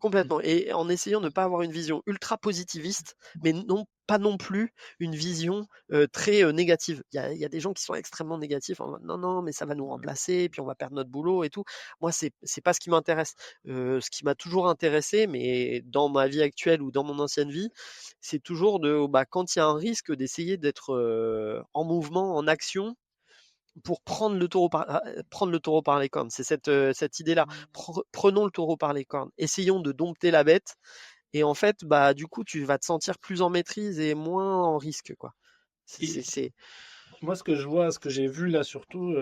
complètement. Et en essayant de ne pas avoir une vision ultra positiviste, mais pas non plus une vision très négative. Il y a des gens qui sont extrêmement négatifs en mode non, non, mais ça va nous remplacer, puis on va perdre notre boulot et tout. Moi, c'est pas ce qui m'intéresse. Ce qui m'a toujours intéressé, mais dans ma vie actuelle ou dans mon ancienne vie, c'est toujours quand il y a un risque, d'essayer d'être en mouvement, en action, pour prendre le taureau par les cornes. C'est cette idée-là. Prenons le taureau par les cornes. Essayons de dompter la bête. Et en fait, du coup, tu vas te sentir plus en maîtrise et moins en risque, quoi.
Et
C'est-
moi, ce que je vois, ce que j'ai vu là surtout,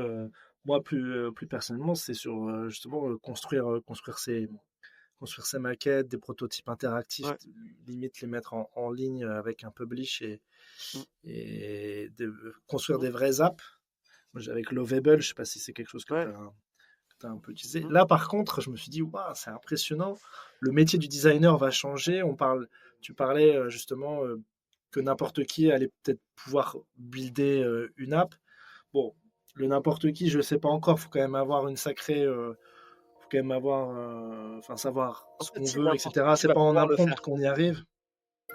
moi plus personnellement, c'est sur justement construire ses maquettes, des prototypes interactifs,
Ouais.
limite les mettre en ligne avec un publish
Mm.
et construire
Mm.
des vraies apps. Moi, avec Lovable, je sais pas si c'est quelque chose que tu
Ouais.
as un peu utilisé.
Mm.
Là, par contre, je me suis dit, waouh, c'est impressionnant. Le métier du designer va changer. Tu parlais justement que n'importe qui allait peut-être pouvoir builder une app. Bon, le n'importe qui, je ne sais pas encore. Il faut quand même avoir une sacrée. Faut quand même avoir. Enfin, savoir
En
ce
fait,
qu'on
si
veut,
n'importe
etc.
qui
C'est
va
pas en
pouvoir
un
le
prompt
faire.
qu'on y arrive.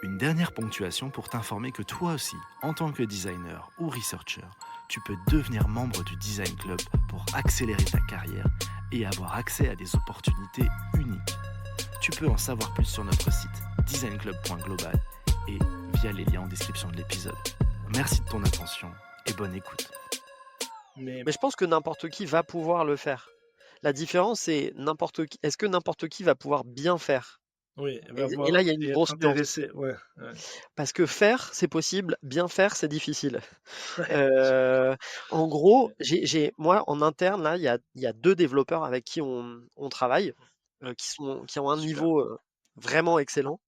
Une dernière ponctuation pour t'informer que toi aussi, en tant que designer ou researcher, tu peux devenir membre du Design Club pour accélérer ta carrière et avoir accès à des opportunités uniques. Tu peux en savoir plus sur notre site designclub.global et via les liens en description de l'épisode. Merci de ton attention et bonne écoute.
Mais
Mais je pense que n'importe qui va pouvoir le faire. La différence, c'est est-ce que n'importe qui va pouvoir bien faire?
oui, elle va
Et
voir
là, il y a une
et être
grosse nuance.
intéressé. Ouais, ouais.
Parce que faire, c'est possible, bien faire, c'est difficile.
Ouais, je suis d'accord.
En gros, moi, en interne, là, il y a 2 développeurs avec qui on travaille, qui ont un
Super.
niveau vraiment excellent.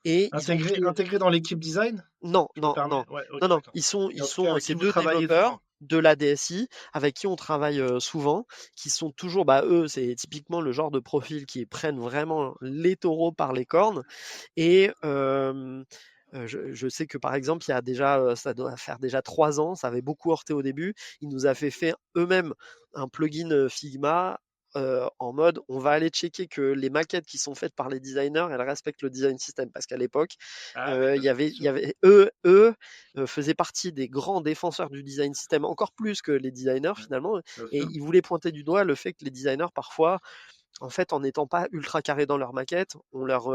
Et ils ont créé.
Intégré dans l'équipe design,
Non,
je me
non, non,
permets. Ouais,
non,
ok,
non,
d'accord. Et
ils
en tout cas,
sont
avec qui
ces
vous
2
travaillez souvent.
développeurs de la DSI avec qui on travaille souvent, qui sont toujours, eux, c'est typiquement le genre de profil qui prennent vraiment les taureaux par les cornes. Et je sais que par exemple, il y a déjà, ça doit faire déjà 3 ans, ça avait beaucoup heurté au début. Ils nous avaient fait eux-mêmes un plugin Figma en mode on va aller checker que les maquettes qui sont faites par les designers, elles respectent le design system. Parce qu'à l'époque,
Ah oui, bah, bien
il y
sûr.
avait faisaient partie des grands défenseurs du design system, encore plus que les designers
Ouais,
finalement.
bien
Et
sûr.
ils voulaient pointer du doigt le fait que les designers parfois en fait, en n'étant pas ultra carré dans leur maquette, on leur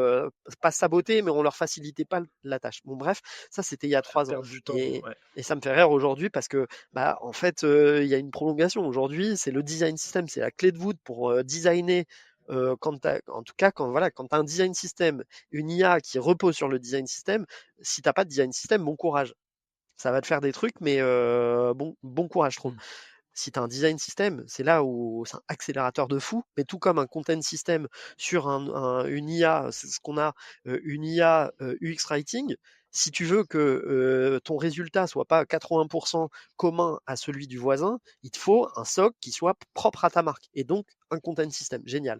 pas saboté, mais on leur facilitait pas la tâche. Bon, bref, ça c'était il y a
Faire
3 ans.
perdre du temps. Ouais.
Et ça me fait rire aujourd'hui parce que, en fait, il y a une prolongation. Aujourd'hui, c'est le design system, c'est la clé de voûte pour designer. En tout cas, quand tu as un design system, une IA qui repose sur le design system, si t'as pas de design system, bon courage. Ça va te faire des trucs, mais bon courage, je trouve.
Mm.
Si tu as un design system, c'est là où c'est un accélérateur de fou, mais tout comme un content system sur une IA, c'est ce qu'on a, une IA UX Writing, si tu veux que ton résultat soit pas 80% commun à celui du voisin, il te faut un socle qui soit propre à ta marque, et donc un content system. Génial.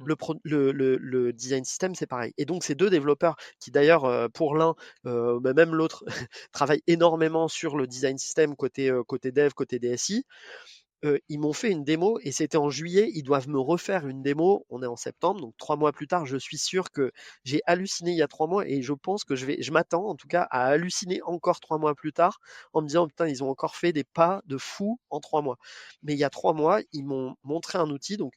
Le design system, c'est pareil. Et donc, ces deux développeurs qui, d'ailleurs, pour l'un, même l'autre, travaillent énormément sur le design system côté dev, côté DSI. Ils m'ont fait une démo et c'était en juillet. Ils doivent me refaire une démo. On est en septembre, donc 3 mois plus tard, je suis sûr que j'ai halluciné il y a 3 mois et je pense que je m'attends en tout cas à halluciner encore 3 mois plus tard en me disant putain, ils ont encore fait des pas de fou en 3 mois. Mais il y a 3 mois, ils m'ont montré un outil. Donc,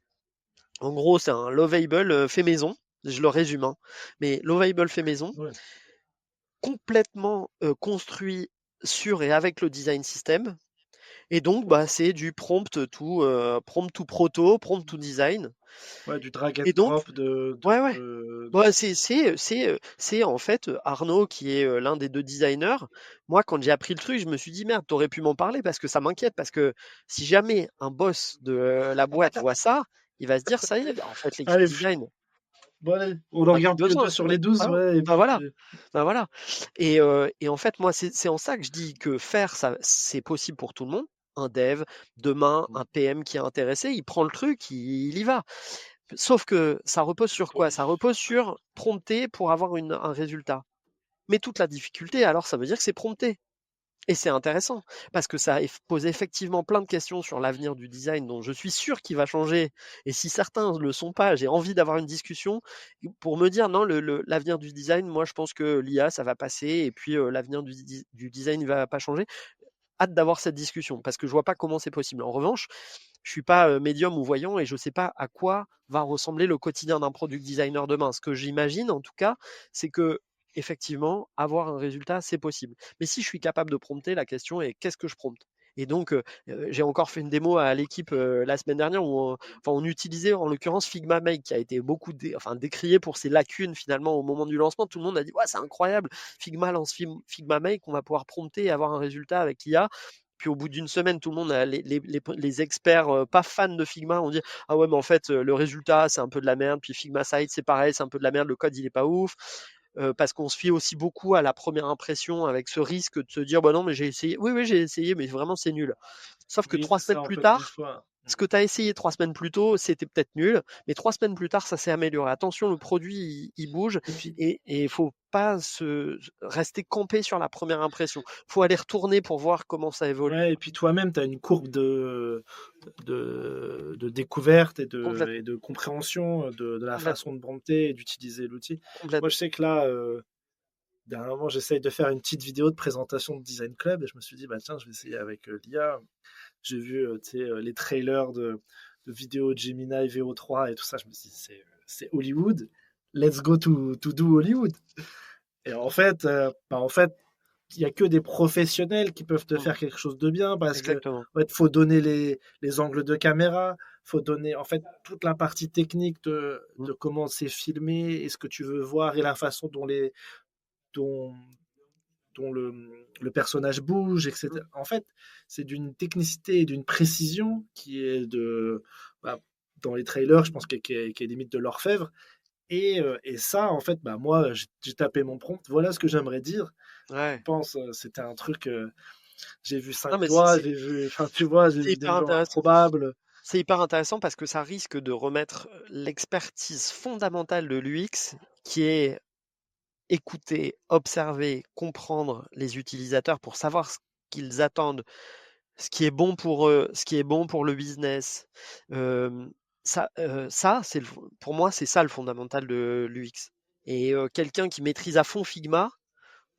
en gros, c'est un Lovable fait maison. Je le résume, hein. Mais Lovable fait maison,
Ouais.
complètement construit sur et avec le design system. Et donc, c'est du prompt to proto, prompt to design.
Ouais, du drag and
Et donc,
drop
ouais, ouais. C'est en fait Arnaud qui est l'un des deux designers. Moi, quand j'ai appris le truc, je me suis dit merde, t'aurais pu m'en parler parce que ça m'inquiète. Parce que si jamais un boss de la boîte voit ça, il va se dire ça y est, en fait, l'équipe
Allez,
design,
bon, allez, on en
a plus
regarde que
besoin.
2 sur les 12,
Voilà.
ouais, et
Ben
puis
voilà. Ben voilà. Et en fait, moi, c'est en ça que je dis que faire ça, c'est possible pour tout le monde. Un dev, demain, un PM qui est intéressé, il prend le truc, il y va. Sauf que ça repose sur quoi? Ça repose sur prompter pour avoir un résultat. Mais toute la difficulté, alors, ça veut dire que c'est prompter. Et c'est intéressant, parce que ça pose effectivement plein de questions sur l'avenir du design, dont je suis sûr qu'il va changer. Et si certains ne le sont pas, j'ai envie d'avoir une discussion pour me dire non, l'avenir du design, moi je pense que l'IA, ça va passer, et puis l'avenir du design ne va pas changer. Hâte d'avoir cette discussion, parce que je vois pas comment c'est possible. En revanche, je suis pas médium ou voyant et je sais pas à quoi va ressembler le quotidien d'un product designer demain. Ce que j'imagine, en tout cas, c'est que effectivement, avoir un résultat, c'est possible. Mais si je suis capable de prompter, la question est qu'est-ce que je prompte? Et donc, j'ai encore fait une démo à l'équipe la semaine dernière où on utilisait en l'occurrence Figma Make qui a été beaucoup décrié pour ses lacunes finalement au moment du lancement. Tout le monde a dit ouais, c'est incroyable, Figma lance Figma Make, on va pouvoir prompter et avoir un résultat avec l'IA. Puis au bout d'une semaine, tout le monde, les experts pas fans de Figma, ont dit ah ouais, mais en fait, le résultat, c'est un peu de la merde. Puis Figma Site, c'est pareil, c'est un peu de la merde. Le code, il est pas ouf. Parce qu'on se fie aussi beaucoup à la première impression avec ce risque de se dire bah non, mais j'ai essayé. Oui, oui, j'ai essayé, mais vraiment, c'est nul. Sauf que
oui,
3 semaines
ça, en
plus
fait, des
tard,
fois.
ce que tu as essayé 3 semaines plus tôt, c'était peut-être nul, mais 3 semaines plus tard, ça s'est amélioré. Attention, le produit, il bouge
Et puis,
et il faut pas rester campé sur la première impression. Il faut aller retourner pour voir comment ça évolue.
ouais, et puis toi-même, tu as une courbe de découverte
Complètement,
et de compréhension de la
complètement,
façon de prompter et d'utiliser l'outil. Moi, je
complètement.
sais que là, dernièrement, j'essaye de faire une petite vidéo de présentation de Design Club et je me suis dit, bah tiens, je vais essayer avec l'IA. J'ai vu tu sais, les trailers de vidéos de Gemini VO3 et tout ça. Je me suis dit, c'est Hollywood. Let's go to do Hollywood. Et en fait, il n'y a que des professionnels qui peuvent te
Mm,
faire quelque chose de bien parce que
exactement.
en fait, faut donner les angles de caméra, faut donner en fait toute la partie technique
Mm,
de comment c'est filmé et ce que tu veux voir et la façon dont, dont le personnage bouge,
mm,
etc. En fait, c'est d'une technicité et d'une précision qui est bah, dans les trailers, je pense qui est limite de l'orfèvre. Et ça, en fait, bah, moi, j'ai tapé mon prompt. Voilà ce que j'aimerais dire. Je
ouais.
pense, c'était un truc. J'ai vu
Non,
5
mais
doigts, j'ai vu, enfin, tu vois, j'ai
c'est
vu des
hyper
gens
intéressant.
improbables.
C'est hyper intéressant parce que ça risque de remettre l'expertise fondamentale de l'UX qui est écouter, observer, comprendre les utilisateurs pour savoir ce qu'ils attendent, ce qui est bon pour eux, ce qui est bon pour le business. Ça, pour moi, c'est ça le fondamental de l'UX. Et quelqu'un qui maîtrise à fond Figma,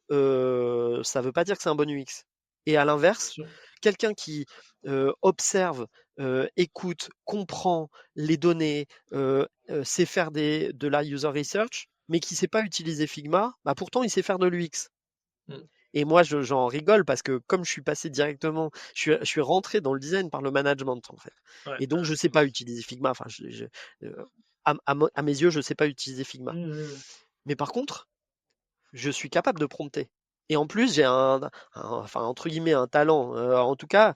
ça ne veut pas dire que c'est un bon UX. Et à
Bien
l'inverse,
sûr.
quelqu'un qui observe, écoute, comprend les données, sait faire de la user research, mais qui ne sait pas utiliser Figma, bah pourtant il sait faire de l'UX.
Mm.
Et moi, j'en rigole parce que comme je suis passé directement, je suis rentré dans le design par le management en fait.
Ouais.
Et donc je ne sais pas utiliser Figma. Enfin, à mes yeux, je ne sais pas utiliser Figma.
Mm.
Mais par contre, je suis capable de prompter. Et en plus, j'ai enfin, entre guillemets, un talent. En tout cas,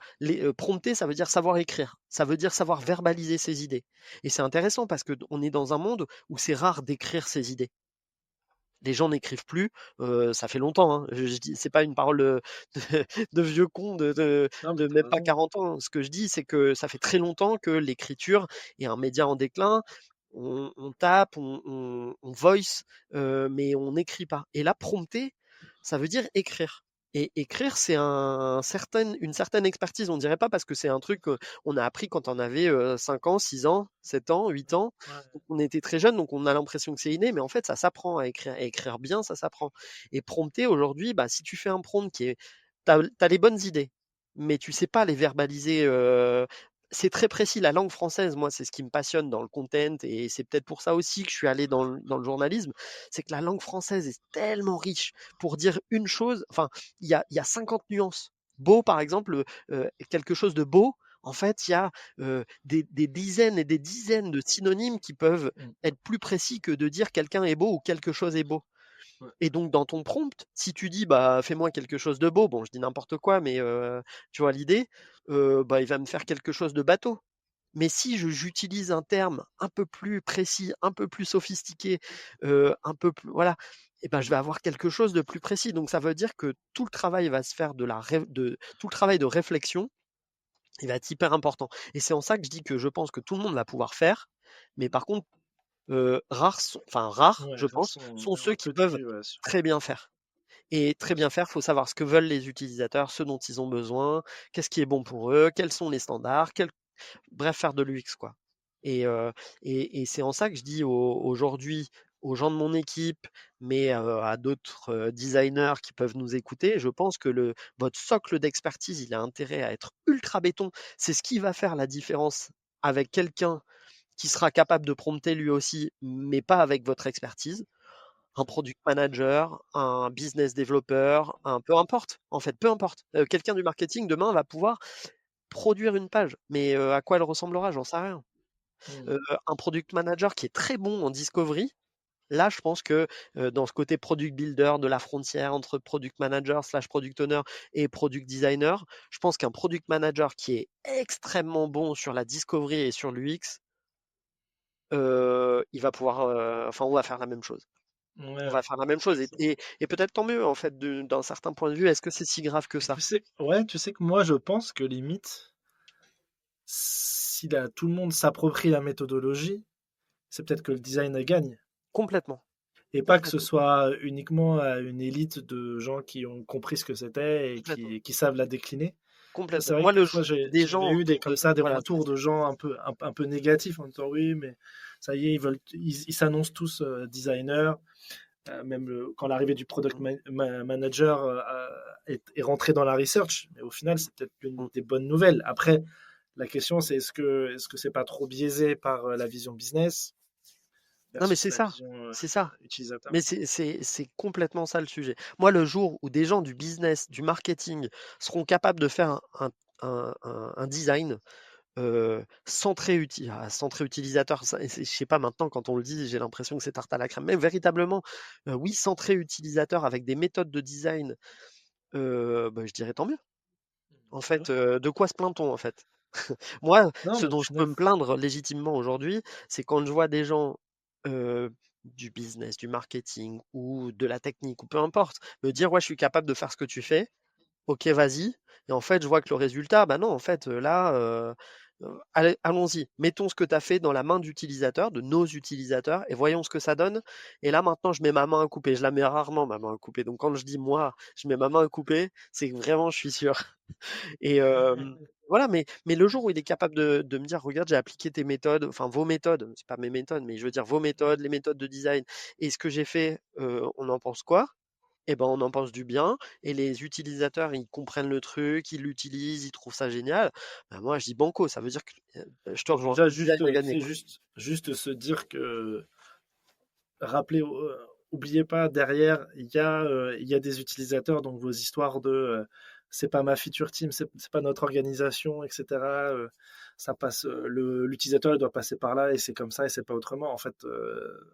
prompter, ça veut dire savoir écrire. Ça veut dire savoir verbaliser ses idées. Et c'est intéressant parce qu'on est dans un monde où c'est rare d'écrire ses idées. Les gens n'écrivent plus, ça fait longtemps, hein. C'est pas une parole de vieux con
Non, mais
de
t'as
même pas
raison.
40 ans. Ce que je dis, c'est que ça fait très longtemps que l'écriture est un média en déclin. on tape, on voice, mais on n'écrit pas. Et là, prompter, ça veut dire écrire. Et écrire, c'est une certaine expertise. On dirait pas parce que c'est un truc qu'on a appris quand on avait 5 ans, 6 ans, 7 ans, 8 ans.
Ouais.
Donc, on était très jeune, donc on a l'impression que c'est inné, mais en fait, ça s'apprend à écrire. Et écrire bien, ça s'apprend. Et prompter, aujourd'hui, bah, si tu fais un prompt t'as les bonnes idées, mais tu sais pas les verbaliser. C'est très précis. La langue française, moi, c'est ce qui me passionne dans le content, et c'est peut-être pour ça aussi que je suis allé dans le journalisme. C'est que la langue française est tellement riche pour dire une chose. Enfin, il y a 50 nuances. Beau, par exemple, quelque chose de beau, en fait, il y a des dizaines et des dizaines de synonymes qui peuvent être plus précis que de dire quelqu'un est beau ou quelque chose est beau.
Ouais.
Et donc, dans ton prompt, si tu dis, bah, fais-moi quelque chose de beau, bon, je dis n'importe quoi, mais tu vois l'idée, bah, il va me faire quelque chose de bateau. Mais si j'utilise un terme un peu plus précis, un peu plus sophistiqué, un peu plus, voilà, et ben, je vais avoir quelque chose de plus précis. Donc, ça veut dire que tout le travail va se faire tout le travail de réflexion, il va être hyper important. Et c'est en ça que je dis que je pense que tout le monde va pouvoir faire, mais par contre, rares,
Ouais,
je
rares
pense, sont
sont
ceux
un
qui
peu
peuvent
dessus, ouais.
très bien faire. Et très bien faire, il faut savoir ce que veulent les utilisateurs, ce dont ils ont besoin, qu'est-ce qui est bon pour eux, quels sont les standards, bref, faire de l'UX, quoi. Et, c'est en ça que je dis aujourd'hui aux gens de mon équipe, mais à d'autres designers qui peuvent nous écouter, je pense que votre socle d'expertise, il a intérêt à être ultra béton. C'est ce qui va faire la différence avec quelqu'un qui sera capable de prompter lui aussi, mais pas avec votre expertise. Un product manager, un business developer, peu importe, en fait, peu importe. Quelqu'un du marketing demain va pouvoir produire une page, mais à quoi elle ressemblera, j'en sais rien.
Mm.
Un product manager qui est très bon en discovery, là, je pense que dans ce côté product builder de la frontière entre product manager slash product owner et product designer, je pense qu'un product manager qui est extrêmement bon sur la discovery et sur l'UX, il va pouvoir, enfin, on va faire la même chose. On
Ouais.
va faire la même chose et peut-être tant mieux en fait d'un certain point de vue. Est-ce que c'est si grave que
Et
ça?
tu sais que moi, je pense que limite, si tout le monde s'approprie la méthodologie, c'est peut-être que le design gagne.
Complètement,
Et pas que ce
complètement,
soit uniquement une élite de gens qui ont compris ce que c'était et
complètement,
qui savent la décliner. Ça, c'est
complètement.
vrai
Moi,
que moi,
des
j'avais
gens
eu
autour
comme
de,
ça des
voilà,
retours de gens un peu négatifs en disant oui, mais ça y est, ils s'annoncent tous designers. Même quand l'arrivée du product manager est rentré dans la research, mais au final, c'est peut-être une des bonnes nouvelles. Après, la question, c'est est-ce que c'est pas trop biaisé par la vision business
non mais
versus
c'est
la
ça,
vision
c'est ça.
utilisateur.
Mais c'est complètement ça le sujet. Moi, le jour où des gens du business, du marketing seront capables de faire un design centré utilisateur, je sais pas maintenant quand on le dit, j'ai l'impression que c'est tarte à la crème, mais véritablement, oui, centré utilisateur avec des méthodes de design, bah, je dirais tant mieux. En
Ouais.
fait, de quoi se plaint-on en fait? Moi,
Non,
ce
mais au
dont je
final,
peux me plaindre légitimement aujourd'hui, c'est quand je vois des gens du business, du marketing ou de la technique ou peu importe, me dire ouais, je suis capable de faire ce que tu fais. Ok, vas-y. Et en fait, je vois que le résultat, bah non, en fait, là, allons-y. Mettons ce que tu as fait dans la main d'utilisateurs, de nos utilisateurs, et voyons ce que ça donne. Et là, maintenant, je mets ma main à couper. Je la mets rarement, ma main à couper. Donc, quand je dis moi, je mets ma main à couper, c'est que vraiment, je suis sûr. Et voilà, mais le jour où il est capable de me dire, regarde, j'ai appliqué tes méthodes, enfin vos méthodes, c'est pas mes méthodes, mais je veux dire vos méthodes, les méthodes de design, et ce que j'ai fait, on en pense quoi? Eh ben, on en pense du bien, et les utilisateurs, ils comprennent le truc, ils l'utilisent, ils trouvent ça génial. Ben, moi, je dis banco, ça veut dire que je te rejoins,
déjà,
le design a gagné,
c'est
quoi.
juste se dire que, rappelez, oubliez pas, derrière, il y a des utilisateurs, donc vos histoires de c'est pas ma feature team, c'est pas notre organisation, etc. Ça passe, l'utilisateur il doit passer par là et c'est comme ça et c'est pas autrement. En fait,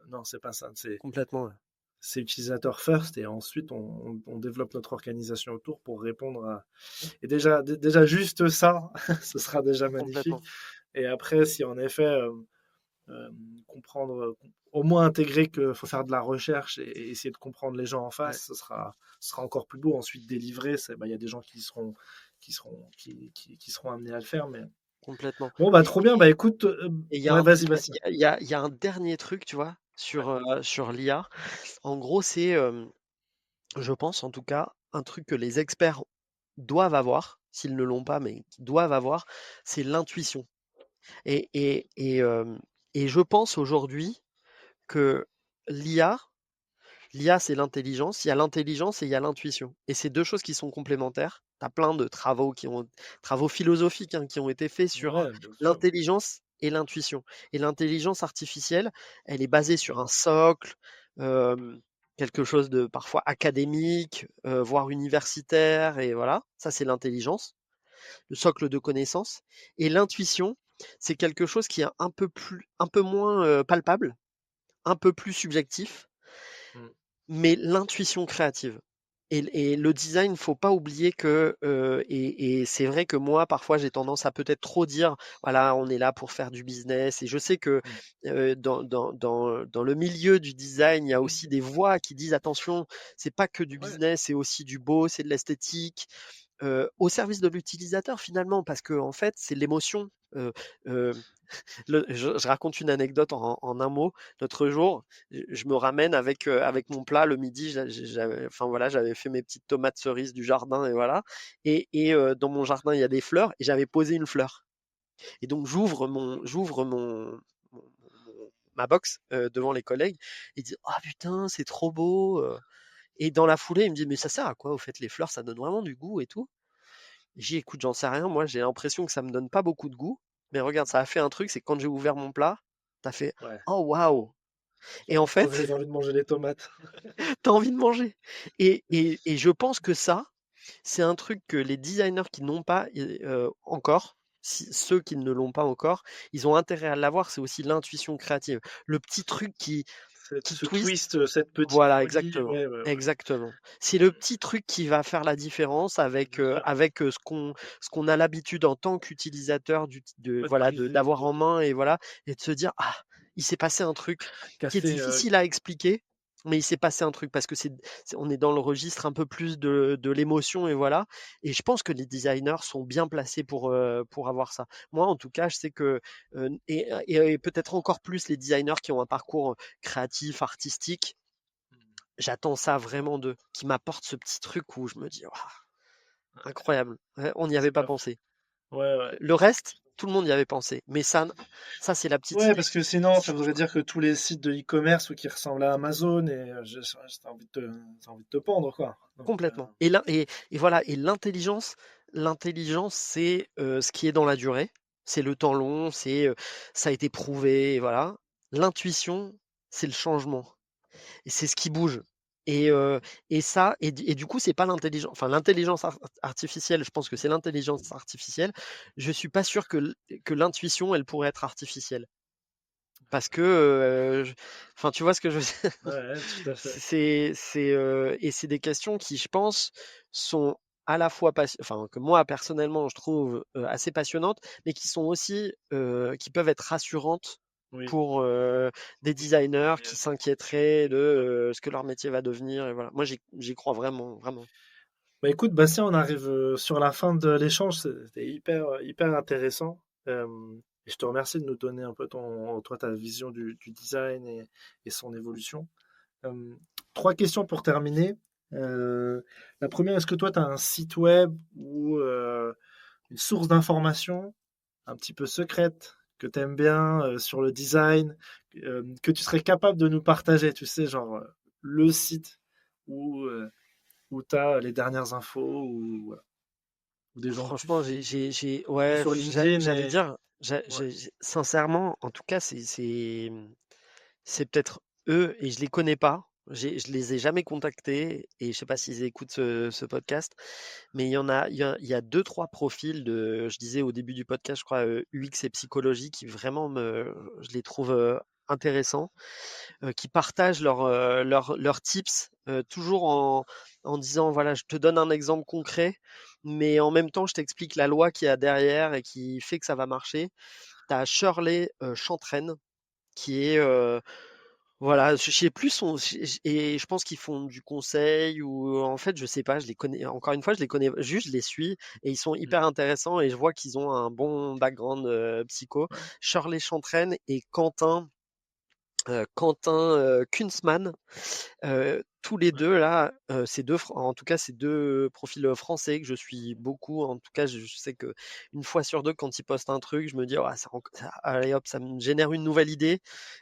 non, c'est pas ça.
Complètement, ouais.
C'est utilisateur first et ensuite on développe notre organisation autour pour répondre à. Et déjà juste ça, ce sera déjà magnifique.
Complètement.
Et après, si en effet euh, comprendre, au moins intégrer qu'il faut faire de la recherche et essayer de comprendre les gens en
Ouais.
face, ce sera encore plus beau. Ensuite, délivrer, il y a des gens qui seront amenés à le faire, mais
complètement.
Bon, bah,
Et,
trop bien. Bah, écoute,
et il y a
ouais,
un,
vas-y,
il y a,
vas-y.
il y a- il y a un dernier truc, tu vois,
Ouais.
sur l'IA. En gros, c'est, je pense en tout cas, un truc que les experts doivent avoir, s'ils ne l'ont pas, mais qu'ils doivent avoir, c'est l'intuition. Et, et, et, euh, et je pense aujourd'hui que l'IA, l'IA, c'est l'intelligence. Il y a l'intelligence et il y a l'intuition. Et c'est deux choses qui sont complémentaires. Tu as plein de travaux philosophiques, hein, qui ont été faits sur
Ouais, bien sûr.
l'intelligence et l'intuition. Et l'intelligence artificielle, elle est basée sur un socle, euh, quelque chose de parfois académique, voire universitaire. Et voilà, ça c'est l'intelligence, le socle de connaissances. Et l'intuition, c'est quelque chose qui est un peu moins palpable, un peu plus subjectif,
Mm.
mais l'intuition créative. Et le design, faut pas oublier que, et c'est vrai que moi, parfois, j'ai tendance à peut-être trop dire, voilà, on est là pour faire du business. Et je sais que
Mm.
dans le milieu du design, il y a aussi des voix qui disent, attention, c'est pas que du
Ouais.
business, c'est aussi du beau, c'est de l'esthétique, au service de l'utilisateur finalement, parce que en fait, c'est l'émotion. Euh, euh, je raconte une anecdote en un mot. L'autre jour, je me ramène avec mon plat le midi. Enfin voilà, j'avais fait mes petites tomates cerises du jardin et voilà. Et dans mon jardin, il y a des fleurs et j'avais posé une fleur. Et donc mon- ma box devant les collègues et dit ah putain c'est trop beau. Et dans la foulée, il me dit mais ça sert à quoi au fait les fleurs ça donne vraiment du goût et tout. J'ai écoute, j'en sais rien. Moi, j'ai l'impression que ça me donne pas beaucoup de goût. Mais regarde, ça a fait un truc, c'est que quand j'ai ouvert mon plat, t'as fait
Ouais.
oh waouh! Et en
T'as
fait,
envie de manger les tomates.
t'as envie de manger. Et je pense que ça, c'est un truc que les designers qui n'ont pas encore, ceux qui ne l'ont pas encore, ils ont intérêt à l'avoir. C'est aussi l'intuition créative. Le petit truc qui
Ce
twist.
twist, cette petite
Voilà,
folie.
exactement,
Ouais, ouais, ouais.
exactement. C'est le petit truc qui va faire la différence avec,
Bien sûr.
ce qu'on a l'habitude en tant qu'utilisateur
Pas de
voilà,
priser.
d'avoir en main et voilà, et de se dire ah, il s'est passé un truc qui est
Casser.
difficile à expliquer, mais il s'est passé un truc parce que on est dans le registre un peu plus de l'émotion et voilà. Et je pense que les designers sont bien placés pour avoir ça. Moi, en tout cas, je sais que et peut-être encore plus les designers qui ont un parcours créatif, artistique. J'attends ça vraiment d'eux, qui m'apportent ce petit truc où je me dis: «Waouh, incroyable, ouais, on n'y avait
C'est
pas
pas fou.
pensé».
Ouais, ouais.
Le reste, tout le monde y avait pensé, mais ça c'est la petite
Ouais,
idée
parce que sinon,
qui
ça
change,
voudrait
quoi.
dire que tous les sites de e-commerce ou qui ressemblent à Amazon et t'as envie de te pendre, quoi. Donc,
Complètement. Et voilà, et l'intelligence, c'est, ce qui est dans la durée, c'est le temps long, ça a été prouvé et voilà. L'intuition, c'est le changement. Et c'est ce qui bouge. Et, euh, et du coup, c'est pas l'intelligence. Enfin, l'intelligence artificielle, je pense que c'est l'intelligence artificielle. Je suis pas sûr que l'intuition, elle pourrait être artificielle. Parce que, enfin, tu vois ce que je veux dire?
ouais, ouais, tout à fait.
Et c'est des questions qui, je pense, sont à la fois, enfin, que moi, personnellement, je trouve assez passionnantes, mais qui sont aussi, qui peuvent être rassurantes
Oui.
pour des designers qui s'inquiéteraient de ce que leur métier va devenir. Et voilà. Moi, j'y crois vraiment, vraiment.
Bah écoute, Bastien, on arrive sur la fin de l'échange. C'était hyper intéressant. Et je te remercie de nous donner un peu toi, ta vision du design et son évolution. Euh, Trois questions pour terminer. La première, est-ce que toi, tu as un site web ou une source d'information un petit peu secrète que tu aimes bien sur le design, que tu serais capable de nous partager, tu sais, genre le site où tu as les dernières infos ou, voilà, ou des gens que tu
Franchement,
suis
ouais,
sur LinkedIn
j'allais
et
dire,
ouais.
sincèrement, en tout cas, c'est peut-être eux et je les connais pas. Je les ai jamais contactés et je sais pas s'ils écoutent ce podcast, mais il y a deux, trois profils je disais au début du podcast, je crois, UX et psychologie qui vraiment je les trouve intéressants, qui partagent leurs tips, toujours en disant, voilà, je te donne un exemple concret, mais en même temps, je t'explique la loi qu'il y a derrière et qui fait que ça va marcher. Tu as Shirley Chantraine, qui est Voilà, je sais plus et je pense qu'ils font du conseil ou en fait, je sais pas, je les connais encore une fois, je les connais juste, je les suis et ils sont
Mmh.
hyper intéressants et je vois qu'ils ont un bon background, psycho.
Ouais.
Shirley Chantraine et Quentin, Kunzmann. Tous les
Ouais.
2 là, ces 2 Fran en tout cas, ces 2 profils, français que je suis beaucoup. En tout cas, je sais qu'une fois sur 2 quand ils postent un truc, je me dis: «Oh ça allez hop, ça me génère une nouvelle idée».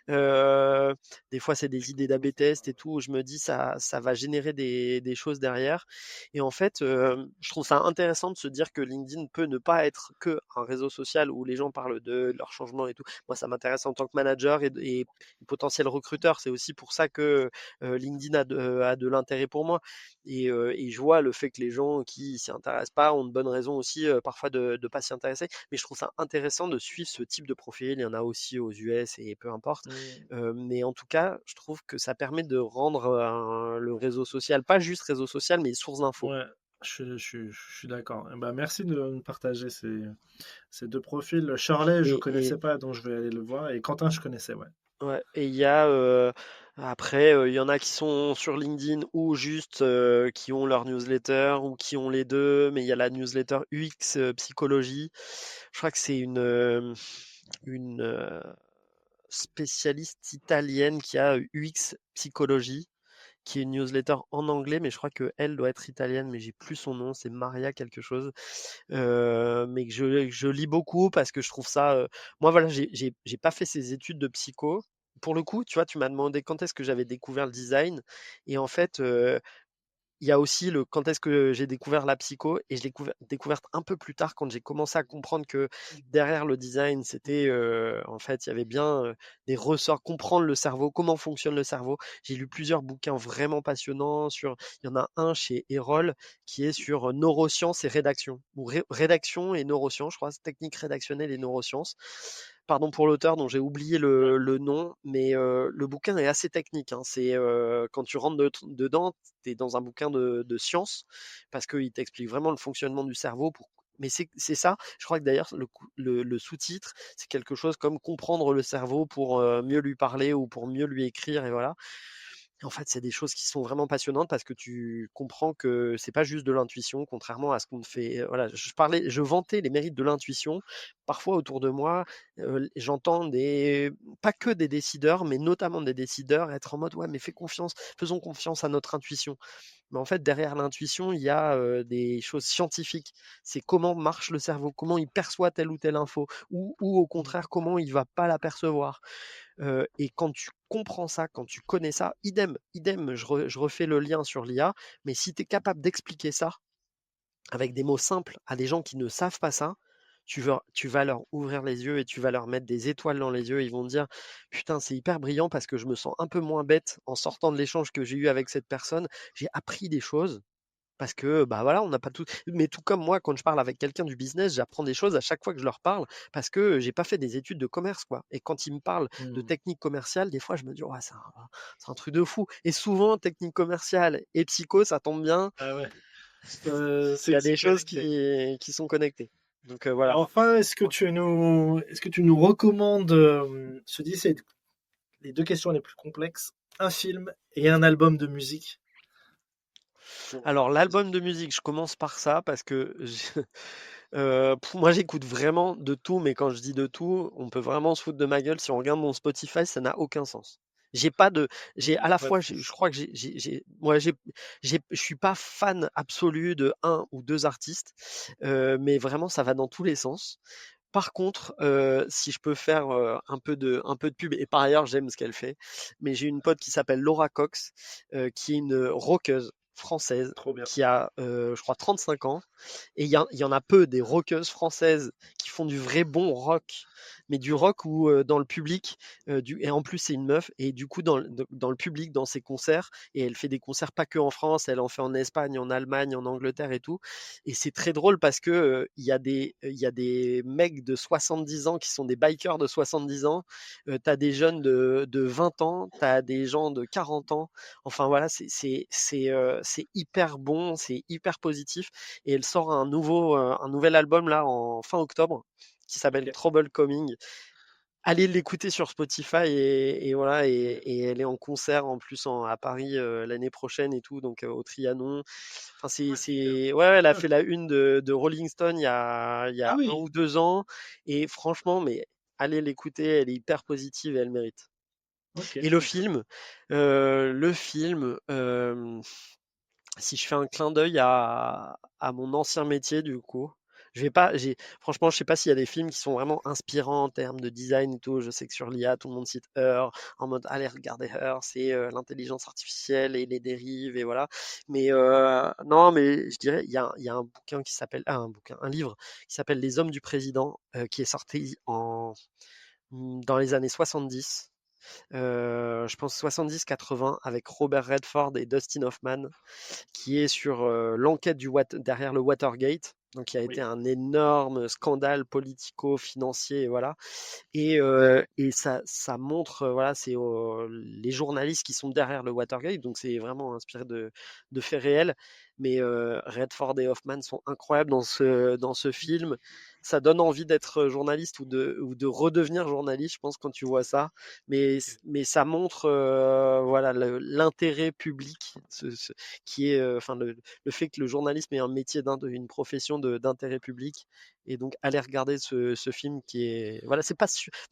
Heu, des fois, c'est des idées d'A/B test et tout, où je me dis: «Ça va générer des choses derrière» et en fait, je trouve ça intéressant de se dire que LinkedIn peut ne pas être que un réseau social où les gens parlent de leurs changements et tout. Moi, ça m'intéresse en tant que manager et potentiel recruteur. C'est aussi pour ça que LinkedIn a de l'intérêt pour moi. Et je vois le fait que les gens qui s'y intéressent pas ont de bonnes raisons aussi parfois de ne pas s'y intéresser. Mais je trouve ça intéressant de suivre ce type de profil. Il y en a aussi aux US et peu importe.
Mmh.
Mais en tout cas, je trouve que ça permet de rendre le réseau social, pas juste réseau social, mais source d'infos.
Ouais, je suis d'accord. Eh ben, merci de me partager ces deux profils. Shirley, je
Et
connaissais pas, donc je vais aller le voir. Et Quentin, je connaissais, ouais.
ouais, et il y a après, il y en a qui sont sur LinkedIn ou juste qui ont leur newsletter ou qui ont les deux, mais il y a la newsletter UX psychologie. Je crois que c'est une spécialiste italienne qui a UX psychologie, qui est une newsletter en anglais, mais je crois que elle doit être italienne, mais j'ai plus son nom, c'est Maria quelque chose. Mais que je lis beaucoup parce que je trouve ça. Moi, voilà, j'ai pas fait ces études de psycho. Pour le coup, tu vois, tu m'as demandé quand est-ce que j'avais découvert le design. Et en fait, il y a aussi le quand est-ce que j'ai découvert la psycho. Et je l'ai découverte un peu plus tard quand j'ai commencé à comprendre que derrière le design, c'était en fait, il y avait bien des ressorts, comprendre le cerveau, comment fonctionne le cerveau. J'ai lu plusieurs bouquins vraiment passionnants sur. Il y en a un chez Erol qui est sur neurosciences et rédaction, ou rédaction et neurosciences, je crois, technique rédactionnelle et neurosciences. Pardon pour l'auteur dont j'ai oublié
Ouais.
le nom, mais le bouquin est assez technique, hein. C'est quand tu rentres dedans, tu es dans un bouquin de science parce qu'il t'explique vraiment le fonctionnement du cerveau. Mais c'est ça, je crois que d'ailleurs le sous-titre, c'est quelque chose comme comprendre le cerveau pour mieux lui parler ou pour mieux lui écrire, et voilà. Et en fait, c'est des choses qui sont vraiment passionnantes parce que tu comprends que c'est pas juste de l'intuition, contrairement à ce qu'on fait. Voilà, je vantais les mérites de l'intuition. Parfois autour de moi, j'entends pas que des décideurs, mais notamment des décideurs être en mode ouais, mais fais confiance, faisons confiance à notre intuition. Mais en fait, derrière l'intuition, il y a des choses scientifiques. C'est comment marche le cerveau, comment il perçoit telle ou telle info, ou au
Mm.
contraire, comment il va pas la percevoir. Et quand tu comprends ça, quand tu connais ça, idem, je refais le lien sur l'IA, mais si tu es capable d'expliquer ça avec des mots simples à des gens qui ne savent pas ça, tu vas leur ouvrir les yeux et tu vas leur mettre des étoiles dans les yeux. Ils vont dire putain, c'est hyper brillant parce que je me sens un peu moins bête en sortant de l'échange que j'ai eu avec cette personne. J'ai appris des choses parce que, bah voilà, on n'a pas tout. Mais tout comme moi, quand je parle avec quelqu'un du business, j'apprends des choses à chaque fois que je leur parle parce que j'ai pas fait des études de commerce, quoi. Et quand ils me parlent de
Mm.
technique commerciale, des fois, je me dis, ouais, c'est un truc de fou. Et souvent, technique commerciale et psycho, ça tombe bien.
Ah ouais,
Il y a
c'est
des choses
connecté.
qui sont connectées. Donc voilà.
Enfin, est-ce que tu nous recommandes, je dis, c'est les deux questions les plus complexes, un film et un album de musique pour,
Alors, l'album de musique, je commence par ça parce que moi, j'écoute vraiment de tout, mais quand je dis de tout, on peut vraiment se foutre de ma gueule. Si on regarde mon Spotify, ça n'a aucun sens. J'ai pas de, j'ai à la
pas de
fois, je
soucis.
crois que ouais, je suis pas fan absolu de un ou deux artistes, mais vraiment, ça va dans tous les sens. Par contre, si je peux faire un peu de pub, et par ailleurs, j'aime ce qu'elle fait, mais j'ai une pote qui s'appelle Laura Cox, qui est une rockeuse française
Trop bien.
qui a, je crois, 35 ans. Et il y en a peu des rockeuses françaises qui font du vrai bon rock, mais du rock où dans le public, et en plus c'est une meuf, et du coup dans le public, dans ses concerts, et elle fait des concerts pas que en France, elle en fait en Espagne, en Allemagne, en Angleterre et tout. Et c'est très drôle parce que il y a des mecs de 70 ans qui sont des bikers de 70 ans, t'as des jeunes de 20 ans, t'as des gens de 40 ans. Enfin voilà, c'est hyper bon, c'est hyper positif. Et elle sort un nouvel album là en fin octobre qui s'appelle
Ok.
Trouble Coming. allez l'écouter sur Spotify et voilà, et elle est en concert en plus à Paris l'année prochaine et tout, donc au Trianon. Enfin, ouais, elle a fait la une de Rolling Stone il y
Ah
a un
oui,
ou 2 ans, et franchement, mais allez l'écouter, elle est hyper positive et elle mérite.
ok.
Et le film, si je fais un clin d'œil à mon ancien métier, du coup, franchement, je sais pas s'il y a des films qui sont vraiment inspirants en termes de design et tout. Je sais que sur l'IA, tout le monde cite Her, en mode, allez, regardez Her, c'est l'intelligence artificielle et les dérives, et voilà. Mais non, mais je dirais, il y a un bouquin qui s'appelle, un livre qui s'appelle Les Hommes du Président, qui est sorti dans les années 70. Je pense 70-80, avec Robert Redford et Dustin Hoffman, qui est sur l'enquête derrière le Watergate. Donc, il a été
Oui.
un énorme scandale politico-financier, voilà. Et ça montre, voilà, c'est les journalistes qui sont derrière le Watergate, donc c'est vraiment inspiré de faits réels. Mais Redford et Hoffman sont incroyables dans ce film. Ça donne envie d'être journaliste ou de redevenir journaliste, je pense, quand tu vois ça. Mais ça montre, voilà, l'intérêt public, qui est, enfin, le fait que le journalisme est un métier, une profession d'intérêt public. Et donc, allez regarder ce film qui est, voilà, enfin,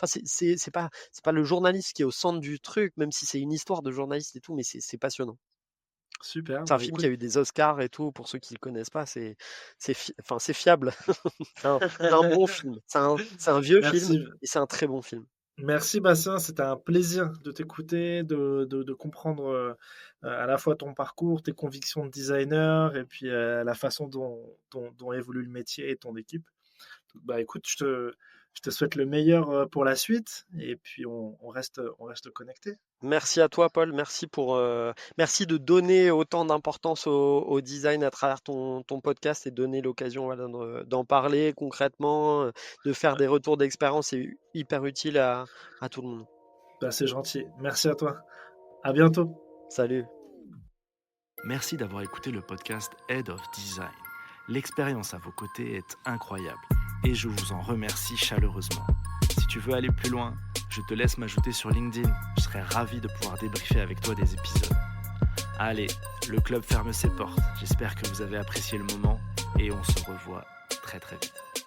c'est pas le journaliste qui est au centre du truc, même si c'est une histoire de journaliste et tout, mais c'est passionnant.
Super.
C'est un
Bah
film qui a
écoute,
eu des Oscars et tout, pour ceux qui le connaissent pas, enfin, c'est fiable. C'est un bon film. C'est un vieux film
merci.
et c'est un très bon film.
Merci Bastien, c'était un plaisir de t'écouter, de comprendre à la fois ton parcours, tes convictions de designer et puis la façon dont évolue le métier et ton équipe. Donc, bah écoute, je te souhaite le meilleur pour la suite et puis on reste connecté.
Merci à toi, Paul. Merci de donner autant d'importance au design à travers ton podcast, et donner l'occasion, voilà, d'en parler concrètement, de faire des retours d'expérience. C'est hyper utile à tout le monde.
Bah, c'est gentil. Merci à toi. À bientôt.
Salut.
Merci d'avoir écouté le podcast Head of Design. L'expérience à vos côtés est incroyable et je vous en remercie chaleureusement. Si tu veux aller plus loin, je te laisse m'ajouter sur LinkedIn. Je serai ravi de pouvoir débriefer avec toi des épisodes. Allez, le club ferme ses portes. J'espère que vous avez apprécié le moment et on se revoit très très vite.